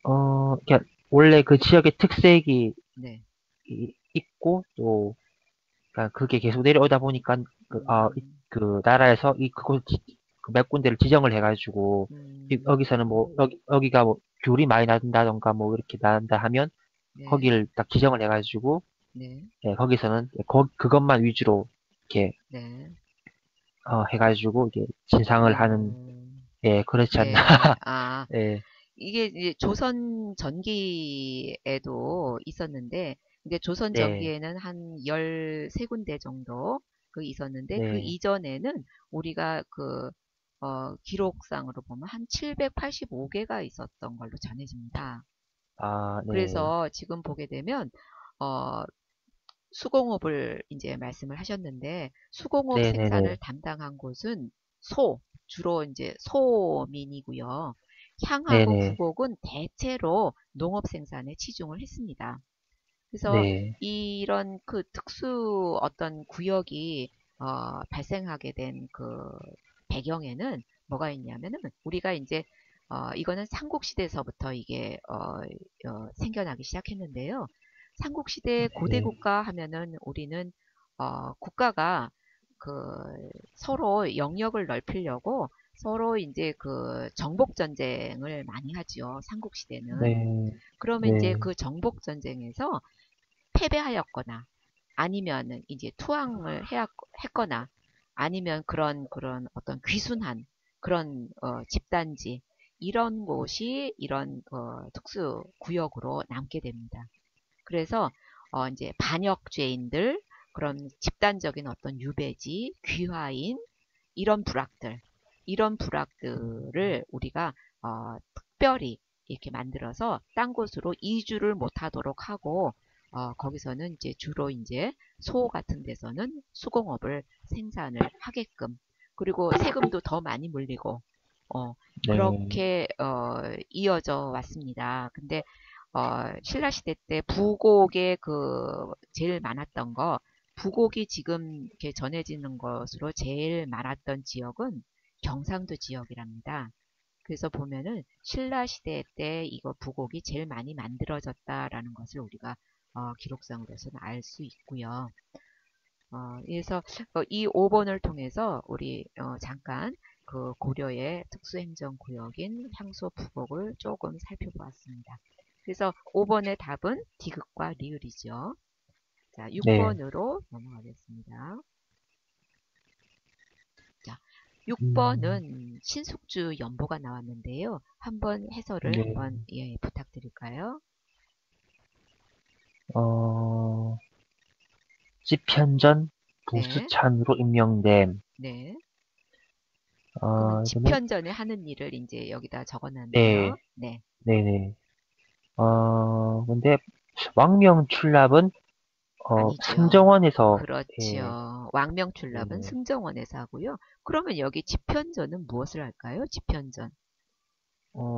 그러니까 원래 그 지역의 특색이 네. 있고, 또, 그러니까 그게 계속 내려오다 보니까, 음, 그 나라에서 그몇 군데를 지정을 해가지고, 음, 여기서는 뭐, 여기가 뭐, 귤이 많이 난다던가 뭐, 이렇게 난다 하면, 네, 거기를 딱 지정을 해가지고, 네, 예, 거기서는 그것만 위주로 이렇게 네. 해가지고 이게 진상을 하는 음, 예 그렇지 않나. 네. 아, 예, 이게 이제 조선 전기에도 있었는데, 근데 조선 네, 전기에는 한 13군데 정도 있었는데, 그 네, 이전에는 우리가 기록상으로 보면 한 785개가 있었던 걸로 전해집니다. 아, 네, 그래서 지금 보게 되면, 어, 수공업을 이제 말씀을 하셨는데, 수공업 네, 네, 생산을 네, 담당한 곳은 주로 이제 소민이고요. 네, 향하고 네, 부곡은 대체로 농업 생산에 치중을 했습니다. 그래서 네, 이런 특수 어떤 구역이 발생하게 된 배경에는 뭐가 있냐면은 우리가 이제 이거는 삼국시대에서부터 이게 생겨나기 시작했는데요. 삼국시대 고대 네, 국가 하면은 우리는 국가가 그 서로 영역을 넓히려고 서로 이제 정복 전쟁을 많이 하지요. 삼국시대는. 네, 그러면 이제 네, 그 정복 전쟁에서 패배하였거나 아니면은 이제 했거나 아니면 그런 어떤 귀순한 그런 집단지 이런 곳이 이런 특수 구역으로 남게 됩니다. 그래서 이제 반역죄인들 그런 집단적인 어떤 유배지, 귀화인 이런 부락들을 우리가 특별히 이렇게 만들어서 딴 곳으로 이주를 못하도록 하고 거기서는 이제 주로 이제 소 같은 데서는 수공업을 생산을 하게끔 그리고 세금도 더 많이 물리고 네, 그렇게 이어져 왔습니다. 근데 신라 시대 때 부곡에 제일 많았던 거 부곡이 지금 이렇게 전해지는 것으로 제일 많았던 지역은 경상도 지역이랍니다. 그래서 보면은 신라 시대 때 이거 부곡이 제일 많이 만들어졌다라는 것을 우리가 기록상으로서는 알 수 있고요. 그래서 이 5번을 통해서 우리 잠깐 고려의 특수행정구역인 향소 부곡을 조금 살펴보았습니다. 그래서 5번의 답은 디귿과 리을이죠. 자, 네, 6번으로 넘어가겠습니다. 자, 음, 6번은 신숙주 연보가 나왔는데요. 한번 해설을 네, 한번 예, 부탁드릴까요? 어, 지편전 네, 부수찬으로 임명됨. 네. 그러면 이거는 집현전에 하는 일을 이제 여기다 적어놨네요. 네, 네, 네, 네. 근데 왕명출납은 아니죠. 승정원에서 예, 그렇죠. 왕명출납은 네네. 승정원에서 하고요. 그러면 여기 집현전은 무엇을 할까요? 집현전.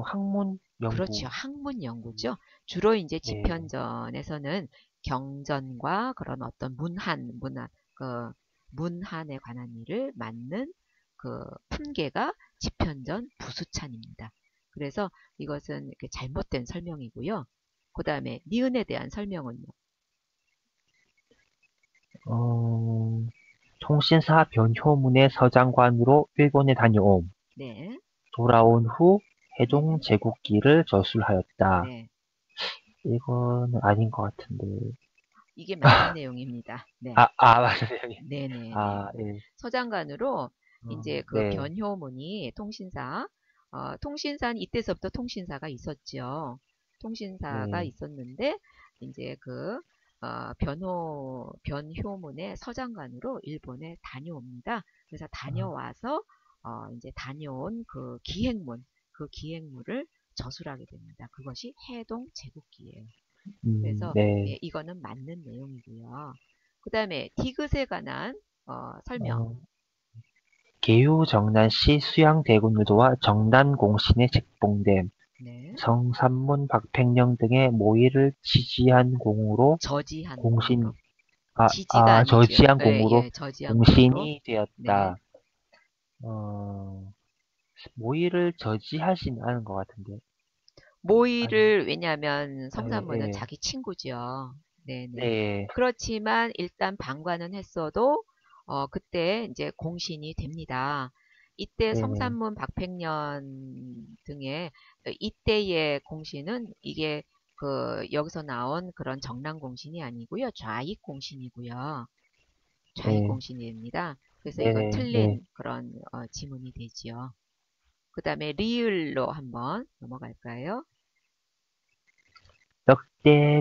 학문 그렇죠. 연구. 학문 연구죠. 주로 이제 네. 집현전에서는 경전과 그런 어떤 그 문한에 관한 일을 맡는 품계가 집현전 부수찬입니다. 그래서 이것은 이렇게 잘못된 설명이고요. 그 다음에 니은에 대한 설명은요. 어, 통신사 변효문의 서장관으로 일본에 다녀옴. 네, 돌아온 후 해동 네, 제국기를 저술하였다. 네. 이거는 아닌 것 같은데. 이게 맞는 내용입니다. 네, 맞아요. 네네네. 예. 서장관으로 이제 네. 변효문이 통신사는 이때서부터 통신사가 있었죠. 통신사가 네. 있었는데 이제 변효문의 서장관으로 일본에 다녀옵니다. 그래서 아, 다녀와서 이제 다녀온 기행물을 저술하게 됩니다. 그것이 해동 제국기예요. 그래서 네. 예, 이거는 맞는 내용이고요. 그 다음에 디귿에 관한 설명. 어, 계유정난시 수양대군유도와 정난공신의 책봉됨, 네. 성삼문 박팽령 등의 모의를 지지한 공으로 저지한 공신, 공으로. 지지가 아니죠. 저지한 예, 공으로 예, 저지한 공으로. 공신이 네. 되었다. 어, 모의를 저지하진 않은 것 같은데. 아니, 모의를, 왜냐하면 예, 성산문은 예, 자기 친구죠. 네네. 네, 그렇지만 일단 방관은 했어도 그때 이제 공신이 됩니다. 이때 네네, 성산문 박팽년 등의 이때의 공신은 이게 여기서 나온 그런 정랑 공신이 아니고요. 좌익 공신이고요. 좌익 네, 공신입니다. 그래서 이건 네네, 네. 틀린 그런 지문이 되지요. 그 다음에 리을로 한번 넘어갈까요? 역대,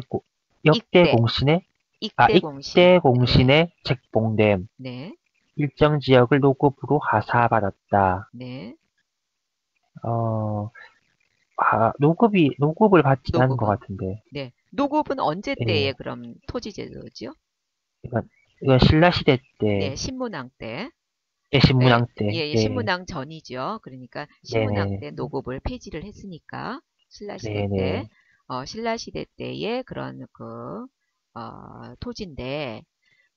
역대 익대, 공신의, 익대 공신. 익대 네, 공신의 책봉됨, 네, 일정 지역을 노급으로 하사받았다. 네. 어, 노급을 받진 않은 것 노급은. 같은데. 네. 노급은 언제 때에 예, 그럼 토지제도죠? 이건, 이건 신라시대 때, 네, 신문왕 때. 예, 예, 신문왕 때, 예, 예, 네, 신문왕 전이죠. 그러니까 신문왕 네네, 때 노급을 폐지를 했으니까 신라시대 때, 네네, 신라시대 때의 그런 토지인데,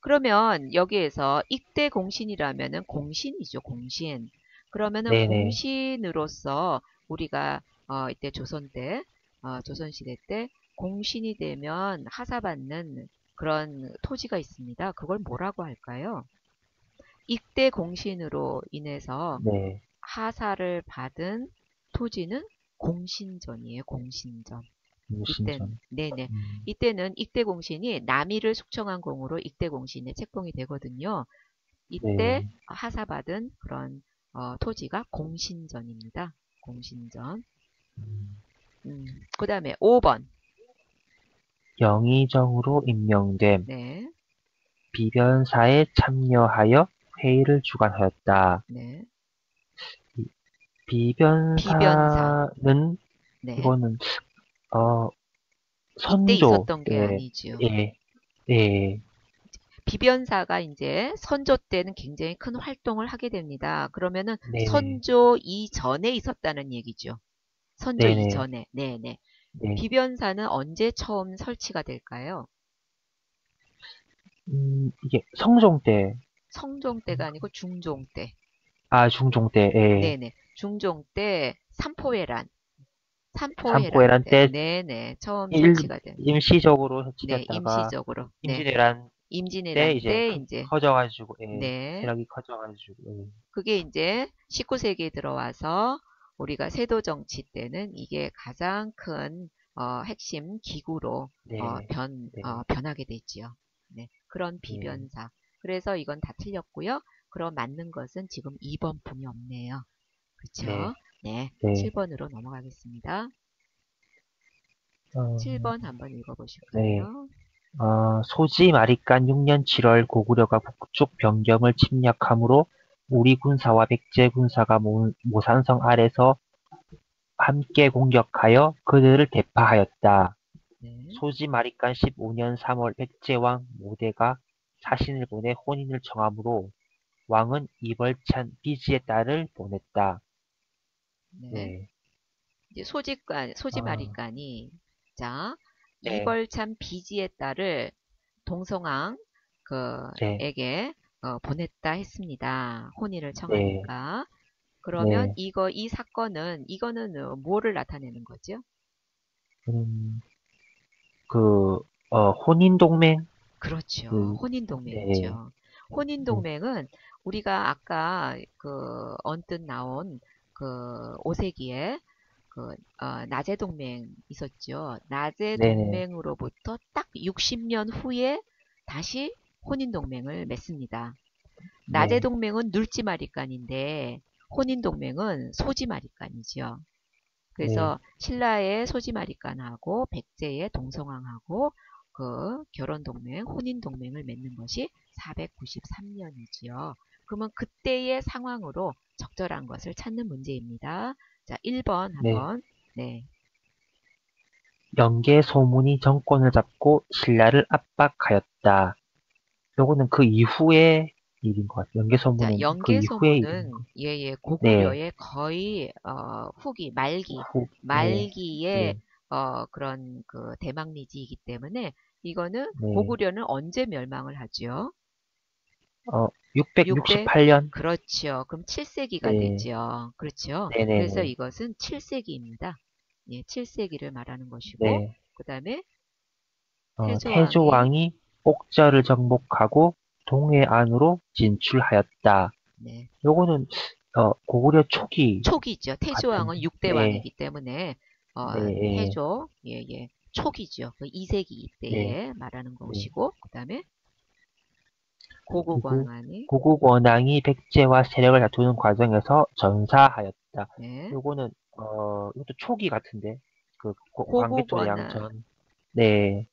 그러면 여기에서 익대 공신이라면은 공신이죠, 공신. 그러면은 네네, 공신으로서 우리가 이때 조선 때, 조선시대 때 공신이 되면 하사받는 그런 토지가 있습니다. 그걸 뭐라고 할까요? 익대 공신으로 인해서 네, 하사를 받은 토지는 공신전이에요, 공신전. 이때는, 무신전. 네네. 음, 이때는 익대 공신이 남이를 숙청한 공으로 익대 공신에 책봉이 되거든요. 이때 네, 하사받은 그런 토지가 공신전입니다. 공신전. 음, 그 다음에 5번. 영의정으로 임명됨, 네, 비변사에 참여하여 회의를 주관하였다. 네. 이 비변사. 비변사는, 네. 이거는, 어, 이때 선조 있었던 게 때, 아니죠. 예, 예, 비변사가 이제 선조 때는 굉장히 큰 활동을 하게 됩니다. 그러면은 네네, 선조 이전에 있었다는 얘기죠. 선조 네네, 이전에. 네네. 네. 비변사는 언제 처음 설치가 될까요? 이게 성종 때, 성종 때가 아니고 중종 때. 중종 때, 예, 네네. 중종 때 삼포회란. 삼포회란 삼포에란 때. 때 네네. 처음 일, 설치가 된. 임시적으로 네. 해치됐다가 임시적으로. 네. 임진왜란 때 임진왜란 이제 때 이제. 커져가지고, 예, 네. 세력이 커져가지고, 예, 그게 이제 19세기에 들어와서 우리가 세도 정치 때는 이게 가장 큰 핵심 기구로 네, 네, 변하게 되지요. 네, 그런 네, 비변사. 그래서 이건 다 틀렸고요. 그럼 맞는 것은 지금 2번 품이 없네요. 네, 그렇죠? 네, 네. 7번으로 넘어가겠습니다. 어, 7번 한번 네. 읽어보실까요? 소지 마리간 6년 7월 고구려가 북쪽 변경을 침략함으로 우리 군사와 백제 군사가 모산성 아래서 함께 공격하여 그들을 대파하였다. 네, 소지 마리간 15년 3월 백제왕 모대가 사신을 보내 혼인을 청하므로 왕은 이벌찬 비지의 딸을 보냈다. 네. 네. 이제 아, 소지마리간이, 자, 네, 이벌참 비지의 딸을 동성왕 네, 에게 보냈다 했습니다. 혼인을 네, 청하니까. 그러면 네. 이 사건은, 이거는 뭐를 나타내는 거죠? 음, 그, 혼인동맹, 그렇죠. 그, 네, 혼인동맹이죠. 네, 혼인동맹은 우리가 아까 언뜻 나온 5세기에 나제동맹 있었죠. 네네, 나제동맹으로부터 딱 60년 후에 다시 혼인동맹을 맺습니다. 네, 나제동맹은 눌지마리간인데 혼인동맹은 소지마리간이죠. 네, 그래서 신라의 소지마리간하고 백제의 동성왕하고 결혼동맹, 혼인동맹을 맺는 것이 493년이지요. 그러면 그때의 상황으로 적절한 것을 찾는 문제입니다. 자, 1번 네. 한번. 네. 영계 소문이 정권을 잡고 신라를 압박하였다. 요거는 그 이후의 일인 것 같아요. 자, 연개소문은 그 이후의 일인 것 연개소문은 같아요. 예예 네, 고구려의 거의 후기 말기 네, 말기의 네, 그런 그 대망리지이기 때문에 이거는 네. 고구려는 언제 멸망을 하죠? 600 668년? 그렇죠. 그럼 7세기가 네, 되죠. 그렇죠. 그래서 네네네. 이것은 7세기입니다. 예, 7세기를 말하는 것이고 네. 그다음에 태조 태조왕이 왕이 옥저를 정복하고 동해안으로 진출하였다. 네, 요거는, 고구려 초기 초기죠. 태조왕은 같은데. 6대 네, 왕이기 때문에 네, 태조 예예 초기죠. 그 2세기 네, 때에 말하는 네. 것이고 그다음에 그리고 고국왕이 고국 원앙이 백제와 세력을 다투는 과정에서 전사하였다. 네, 요거는, 이것도 초기 같은데. 그, 광개토대왕 고국원왕 전. 네,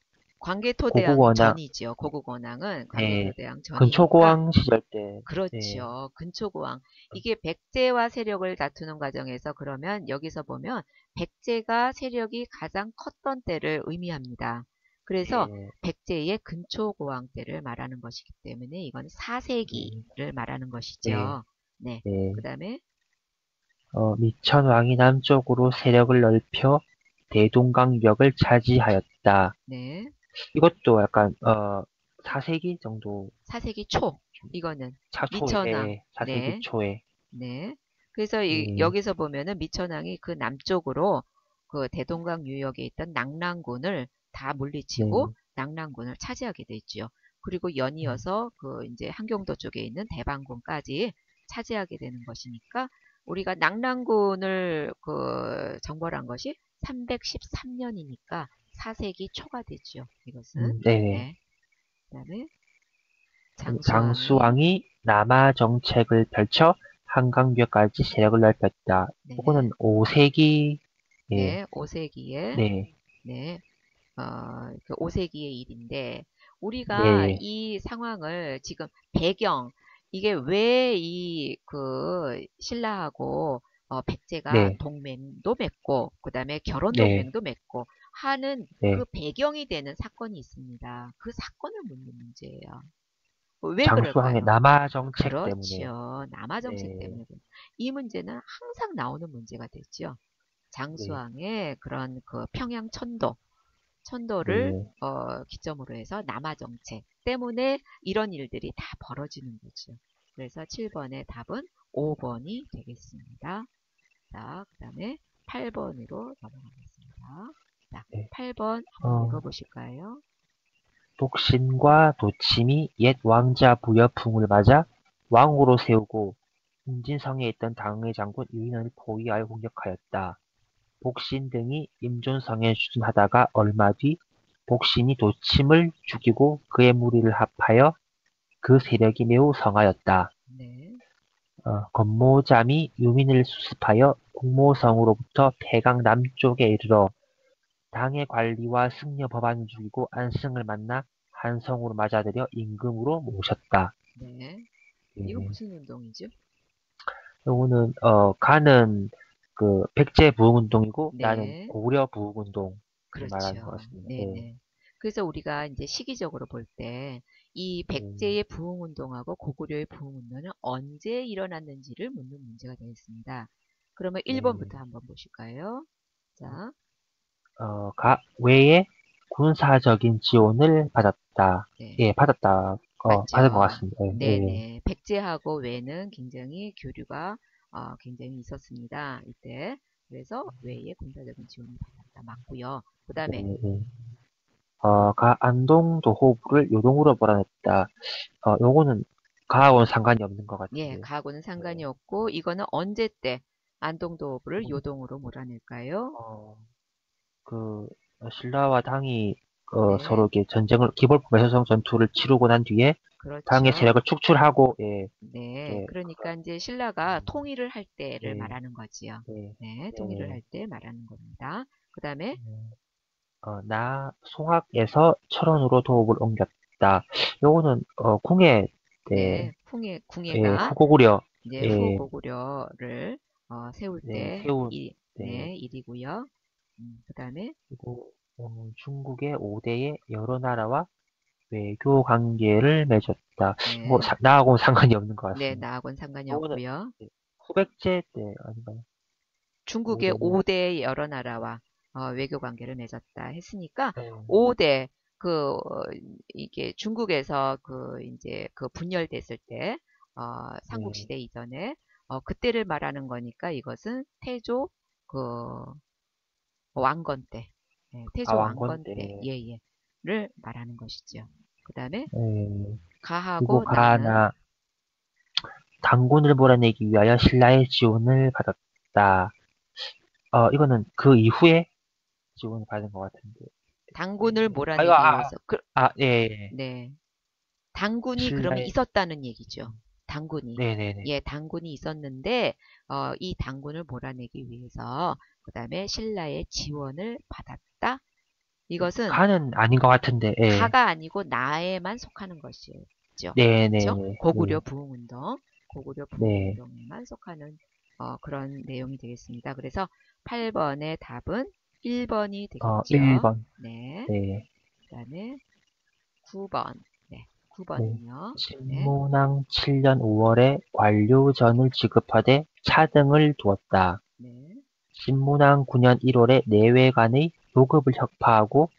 고국 광개토대왕 원앙, 전이죠. 고국원왕은 네, 광개토대왕 전이니까 근초고왕 시절 때, 네, 그렇죠. 근초고왕. 이게 백제와 세력을 다투는 과정에서 그러면 여기서 보면 백제가 세력이 가장 컸던 때를 의미합니다. 그래서 네, 백제의 근초고왕 때를 말하는 것이기 때문에 이건 네, 4세기를 말하는 네, 것이죠. 네. 네. 그 다음에 미천왕이 남쪽으로 세력을 넓혀 대동강역을 차지하였다. 네. 이것도 약간 4세기 정도 4세기 초. 이거는 미천왕. 차초에 4세기 네. 초에 네. 그래서 예, 여기서 보면은 미천왕이 그 남쪽으로 그 대동강 유역에 있던 낙랑군을 다 물리치고 네, 낙랑군을 차지하게 되죠. 그리고 음, 연이어서 그 이제 한경도 쪽에 있는 대방군까지 차지하게 되는 것이니까 우리가 낙랑군을 그 정벌한 것이 313년이니까 4세기 초가 되죠. 이것은. 네네. 네. 그다음에 그다음에 장수왕이 장수왕이 남하 정책을 펼쳐 한강교까지 세력을 넓혔다. 이거는 네. 5세기 예, 네. 5세기에 네, 네. 그 5세기의 일인데 우리가 네, 이 상황을 지금 배경 이게 왜 이 그 신라하고 백제가 네, 동맹도 맺고 그다음에 결혼 네, 동맹도 맺고 하는 그 네. 배경이 되는 사건이 있습니다. 그 사건을 묻는 문제예요. 왜 장수왕의 그럴까요? 남하 정책 때문에 그렇죠. 남아 정책 네, 때문에 이 문제는 항상 나오는 문제가 되죠. 네, 장수왕의 그런 그 평양 천도를 네. 기점으로 해서 남아 정책 때문에 이런 일들이 다 벌어지는 거죠. 그래서 7번의 답은 5번이 되겠습니다. 자, 그 다음에 8번으로 넘어가겠습니다. 자, 네. 8번 한번 어, 읽어보실까요? 독신과 도침이 옛 왕자 부여풍을 맞아 왕으로 세우고 홍진성에 있던 당의 장군 유인원을 포위하여 공격하였다. 복신 등이 임존성에 추진하다가 얼마 뒤 복신이 도침을 죽이고 그의 무리를 합하여 그 세력이 매우 성하였다. 네, 건모잠이 유민을 수습하여 국모성으로부터 폐강 남쪽에 이르러 당의 관리와 승려 법안을 죽이고 안승을 만나 한성으로 맞아들여 임금으로 모셨다. 네. 이거 예. 무슨 운동이죠? 요거는 가는 그 백제 부흥운동이고 나는 네. 고구려 부흥운동을 말하는 것 그렇죠. 같습니다. 예. 네네. 그래서 우리가 이제 시기적으로 볼 때 이 예. 백제의 부흥운동하고 고구려의 부흥운동은 언제 일어났는지를 묻는 문제가 되겠습니다. 그러면 예. 1번부터 한번 보실까요? 자, 외에 군사적인 지원을 받았다. 네. 예, 받았다. 받은 것 맞죠. 같습니다. 예. 예. 네네. 백제하고 외는 굉장히 교류가 굉장히 있었습니다. 이때. 그래서 외에 군사적인 지원을 받았다. 맞고요. 그 다음에 예. 예. 안동 도호부를 요동으로 몰아냈다. 요거는 가하고는 상관이 없는 것 예, 같은데. 가하고는 상관이 예. 없고 이거는 언제 때 안동도읍을 요거는, 요동으로 몰아낼까요? 어, 그, 신라와 당이 서로 네, 이렇게 전쟁을, 기벌품 매소성 전투를 치르고 난 뒤에 당의 그렇죠. 세력을 축출하고, 예, 네, 이렇게, 그러니까 이제 신라가 음, 통일을 할 때를 예, 말하는 거지요. 예, 네, 통일을 네. 할 때 말하는 겁니다. 그 다음에 송악에서 철원으로 도읍을 옮겼다. 요거는, 궁예 때, 네, 예, 궁예가 후고구려, 이제 예, 후고구려를 세울 네, 때 세운, 네, 네, 일이고요. 그 다음에 그리고, 중국의 5대의 여러 나라와 외교 관계를 맺었다. 뭐, 네. 나하고는 상관이 없는 것 네, 같습니다. 나하고는 상관이 요거는 없고요. 네, 후백제 때 아닌가요? 중국의 5대는 5대 여러 나라와 외교 관계를 맺었다 했으니까 네, 5대 이게 중국에서 이제 분열됐을 때 네. 삼국시대 이전에 그때를 말하는 거니까 이것은 태조 그 왕건 때, 태조 왕건 왕건 때 때 예예를 말하는 것이죠. 그 다음에 네. 그리고 가하고 나는 가나 단군을 몰아내기 위하여 신라의 지원을 받았다. 이거는 그 이후에 지원을 받은 것 같은데. 당군을 이거, 몰아내기 위해서 예, 예. 네. 당군이 그러면 신라의, 있었다는 얘기죠. 당군이. 네네네. 예, 당군이 있었는데, 이 당군을 몰아내기 위해서, 그 다음에 신라의 지원을 받았다. 이것은 가는 아닌 것 같은데, 예. 가가 아니고 나에만 속하는 것이죠. 그렇죠? 네네네. 고구려 네, 부흥운동, 고구려 네. 부흥운동에만 속하는 그런 내용이 되겠습니다. 그래서 8번의 답은 1번이 되겠죠. 1번. 네. 네, 그 다음에 9번. 네. 네. 9번은요. 네. 신문왕 7년 5월에 관료전을 지급하되 차등을 두었다. 네. 신문왕 9년 1월에 내외간의 도급을 혁파하고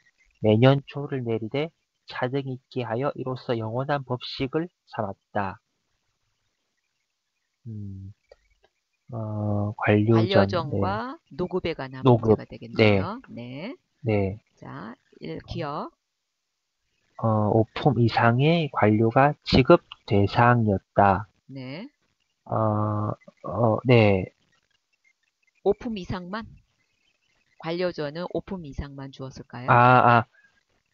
매년 초를 내리되 차등 있게 하여 이로써 영원한 법식을 삼았다. 음, 관료전, 네. 반려정과 노급에 관한 노급, 문제가 네, 되겠네요. 네. 네. 자, 기억. 오품 이상의 관료가 지급 대상이었다. 네. 네. 오품 이상만? 반려전은 오품 이상만 아, 주었을까요? 아,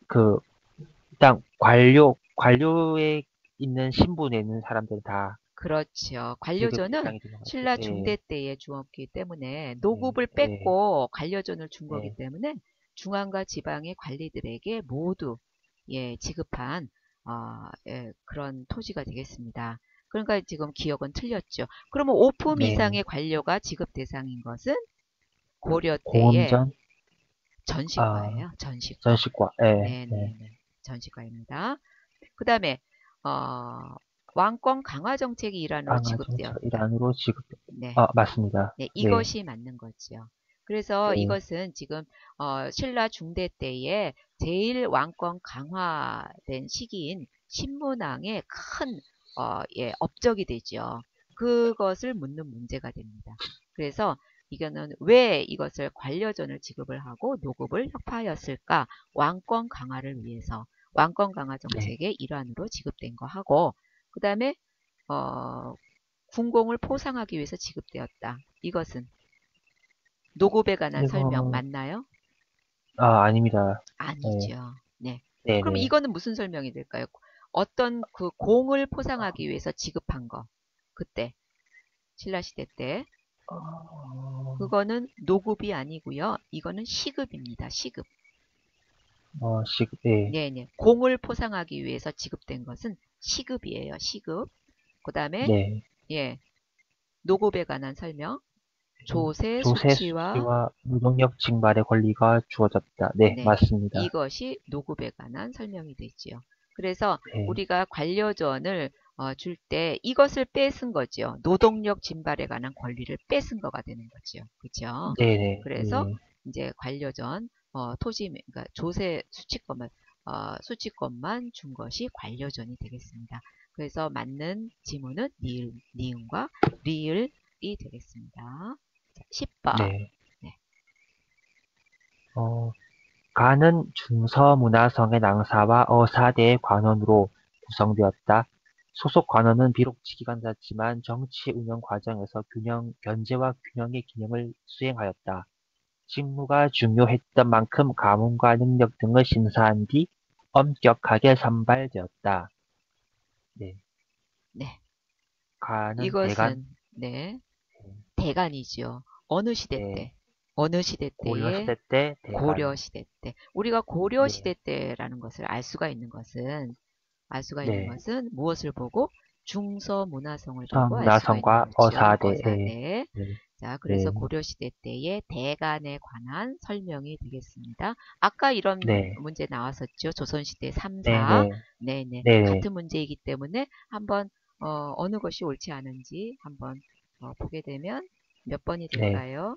그, 일단, 관료에 있는 신분에 있는 사람들은 다 그렇죠. 지급 관료전은 대상이 되는 것 같아요. 신라 예, 중대 때에 주었기 때문에 예, 노급을 예, 뺐고 관료전을 준 거기 예, 때문에 중앙과 지방의 관리들에게 모두 지급한 그런 토지가 되겠습니다. 그러니까 지금 기억은 틀렸죠. 그러면 오품 네. 이상의 관료가 지급 대상인 것은 고려 때의 공전, 아, 전시과예요. 전시과. 전시과, 예, 예. 네네네. 전시과입니다. 그 다음에 어, 왕권 강화 정책의 일환으로 강화정처 지급되었다. 일환으로 지급, 네. 맞습니다. 네, 네, 이것이 맞는 거지요. 그래서 네, 이것은 지금 신라 중대 때에 제일 왕권 강화된 시기인 신문왕의 큰 업적이 되죠. 그것을 묻는 문제가 됩니다. 그래서 이거는 왜 이것을 관려전을 지급을 하고 노급을 혁파하였을까? 왕권 강화를 위해서 왕권 강화 네. 정책의 일환으로 지급된 거 하고 그 다음에 어, 군공을 포상하기 위해서 지급되었다. 이것은 노급에 관한 설명 이거, 맞나요? 아닙니다. 네, 아니죠. 네. 그럼 네네. 이거는 무슨 설명이 될까요? 어떤 그 공을 포상하기 위해서 지급한 거. 그때 신라시대 때 어, 그거는 노급이 아니고요. 이거는 시급입니다. 시급. 네, 네네. 공을 포상하기 위해서 지급된 것은 시급이에요. 시급. 그 다음에 네. 예 노급에 관한 설명. 조세 조세 수치와 수치와 노동력 징발의 권리가 주어졌다. 네, 네, 맞습니다. 이것이 노급에 관한 설명이 되지요. 그래서 네, 우리가 관료전을 줄 때 이것을 뺏은 거죠. 노동력 진발에 관한 권리를 뺏은 거가 되는 거죠. 그죠? 네네, 그래서 네, 이제 관료전 그러니까 조세 수치권만 준 것이 관료전이 되겠습니다. 그래서 맞는 지문은 니은과 리을이 되겠습니다. 자, 10번. 네. 네, 어, 가는 중서문화성의 낭사와 어사대의 관원으로 구성되었다. 소속 관원은 비록 직위가 낮지만 정치 운영 과정에서 견제와 균형의 기능을 수행하였다. 직무가 중요했던 만큼 가문과 능력 등을 심사한 뒤 엄격하게 선발되었다. 네, 네. 가는 대간, 이것은 대간이지요. 어느 시대 네, 때? 어느 시대 때에 고려시대 때 고려 대간, 시대 때. 우리가 고려 네, 시대 때라는 것을 알 수가 있는 네, 것은 무엇을 보고 중서 문화성을 보고 알 수가 있는 서문화성과 거지요. 어사대, 예, 어사대. 네, 자, 그래서 네, 고려시대 때의 대간에 관한 설명이 되겠습니다. 아까 이런 네, 문제 나왔었죠. 조선시대 3, 네, 4. 네, 네네. 네, 같은 문제이기 때문에 한번 어느 것이 옳지 않은지 한번 보게 되면 몇 번이 네. 될까요?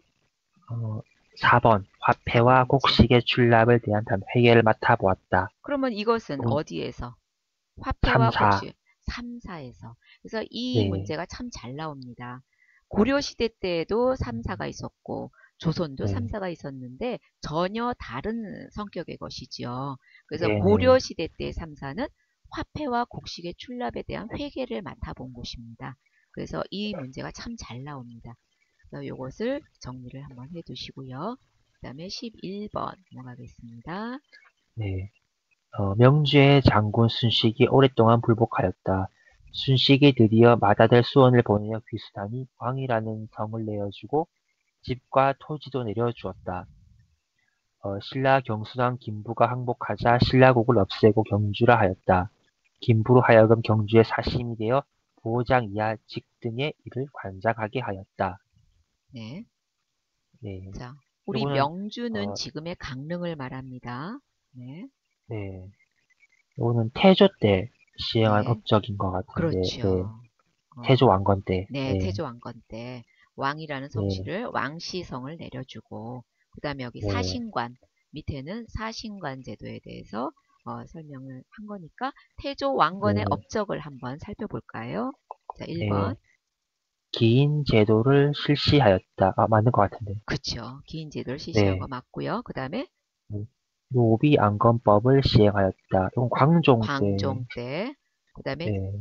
4번. 4번 화폐와 문제. 곡식의 출납을 대한 회계를 맡아보았다. 그러면 이것은 이건 어디에서? 3, 화폐와 4. 곡식 3사에서. 그래서 이 네, 문제가 참 잘 나옵니다. 고려시대 때에도 3사가 있었고 조선도 네, 3사가 있었는데 전혀 다른 성격의 것이지요. 그래서 네, 네. 고려시대 때의 3사는 화폐와 곡식의 출납에 대한 회계를 맡아본 것입니다. 그래서 이 문제가 참 잘 나옵니다. 그래서 이것을 정리를 한번 해두시고요. 그 다음에 11번 넘어가겠습니다. 네. 명주의 장군 순식이 오랫동안 불복하였다. 순식이 드디어 맏아들 수원을 보내어 귀수단이 광이라는 성을 내어주고 집과 토지도 내려주었다. 신라 경수왕 김부가 항복하자 신라국을 없애고 경주라 하였다. 김부로 하여금 경주의 사심이 되어 부호장 이하 직 등의 일을 관장하게 하였다. 네. 네, 자, 우리 요거는 명주는 어, 지금의 강릉을 말합니다. 네, 네, 요거는 태조 때 시행한 네, 업적인 것 같은데, 네, 그렇죠. 태조 왕건 때, 네, 네, 태조왕건 때 왕이라는 네, 성씨를 왕시성을 내려주고, 그 다음에 여기 네, 사신관, 밑에는 사신관 제도에 대해서 설명을 한 거니까 태조왕건의 네, 업적을 한번 살펴볼까요? 자, 1번. 네. 기인 제도를 실시하였다. 아, 맞는 것 같은데. 그쵸. 기인 제도를 실시한 거 네. 맞고요. 그 다음에 노비안건법을 시행하였다. 이건 광종 때, 광종 때, 그 다음에 네.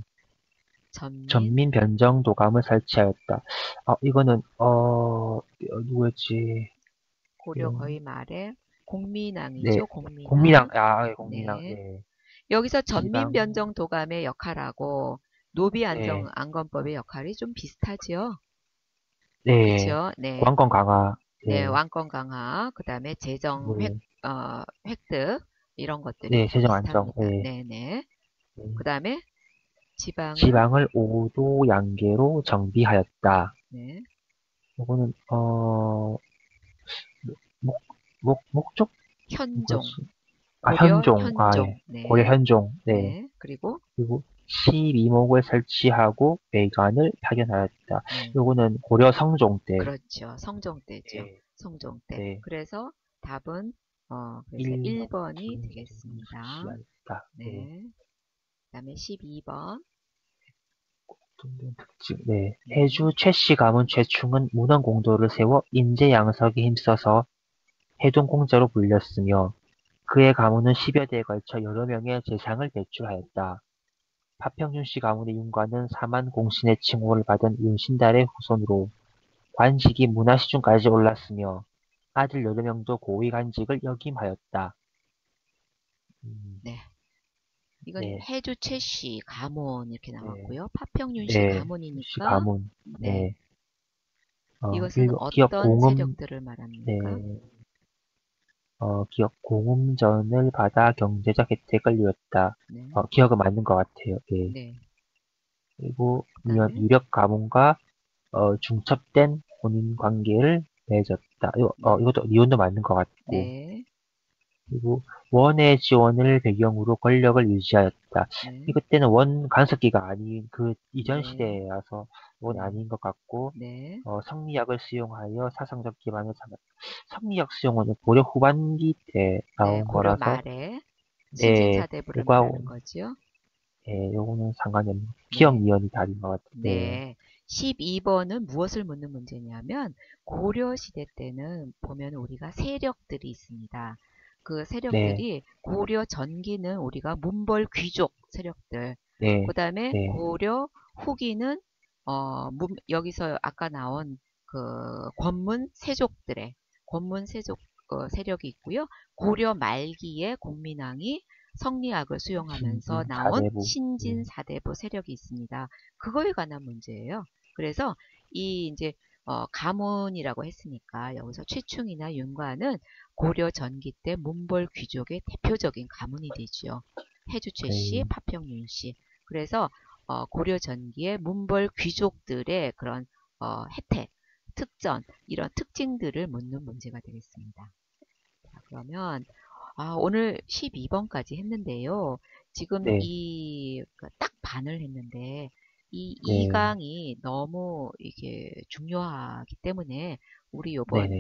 전민, 전민 변정 도감을 설치하였다. 이거는, 누구였지? 고려 거의 음, 말에 네. 공민왕이죠. 공민왕, 공민왕. 공민왕, 네. 네. 여기서 지방, 전민변정도감의 역할하고 네. 노비안정안건법의 역할이 좀 비슷하지요. 네. 그쵸? 네. 관권 강화, 네. 네. 왕권 강화, 그 다음에 재정 네. 획득, 이런 것들이 네. 재정 안정, 비슷합니다. 네. 네네. 네. 그 다음에 지방을, 지방을 오도 양계로 정비하였다. 네. 이거는, 목, 목적? 뭐지? 현종, 아, 고려 현종. 현종, 예. 고려 네. 현종. 네. 네. 그리고, 그리고 12목을 설치하고 외관을 파견하였다. 네. 요거는 고려 성종 때. 그렇죠. 성종 때죠. 네. 성종 때. 네. 그래서 답은 그래서 1, 1번이 기인제도를 되겠습니다. 실시하였다. 네. 네. 그다음에 12번. 동경 특징. 네. 네. 해주 최씨 가문 최충은 문헌공도를 세워 인재양석에 힘써서 해동공자로 불렸으며 그의 가문은 10여 대에 걸쳐 여러 명의 재상을 배출하였다. 파평윤 씨 가문의 윤관은 사만 공신의 칭호를 받은 윤신달의 후손으로 관직이 문화시중까지 올랐으며 아들 여러 명도 고위 관직을 역임하였다. 음, 네. 이건 네, 해주 최씨 가문 이렇게 네, 나왔고요. 파평윤 씨 네, 씨 가문이니까 가문, 네. 네, 이것은 기업 어떤 공음, 세력들을 네, 말합니까? 기업 공음전을 받아 경제적 혜택을 누렸다. 네. 기억은 맞는 것 같아요. 예. 네. 그리고 그다음에 유력 가문과 중첩된 혼인 관계를 맺었다. 네. 이것도 이혼도 맞는 것 같고. 네. 그리고 원의 지원을 배경으로 권력을 유지하였다. 네. 이때는 원 간섭기가 아닌 그 이전 네. 시대라서 이건 네. 아닌 것 같고 네. 성리학을 수용하여 사상적 기반을 잡았다. 성리학 수용은 고려 후반기 때 네. 나온 고려 거라서 말에 네, 신진사대부를 누가 말하는 거죠. 요거는 상관이 없는 기억 네. 이연이 다른 것 같아요. 네, 네. 12번은 무엇을 묻는 문제냐면 고려시대 때는 보면 우리가 세력들이 있습니다. 그 네, 세력들이 고려 전기는 우리가 문벌 귀족 세력들, 그 네, 다음에 네, 고려 후기는 여기서 아까 나온 그 권문 세족 세력이 있고요. 고려 말기에 공민왕이 성리학을 수용하면서 신진 나온 사대부. 네, 신진사대부 세력이 있습니다. 그거에 관한 문제예요. 그래서 이 이제 가문이라고 했으니까 여기서 최충이나 윤과는 고려 전기 때 문벌 귀족의 대표적인 가문이 되죠. 해주최 씨, 네, 파평윤 씨. 그래서 고려 전기의 문벌 귀족들의 그런 혜택, 특전, 이런 특징들을 묻는 문제가 되겠습니다. 자, 그러면 오늘 12번까지 했는데요. 지금 네, 딱 반을 했는데 이 네, 2강이 너무 이게 중요하기 때문에 우리 요번 네네.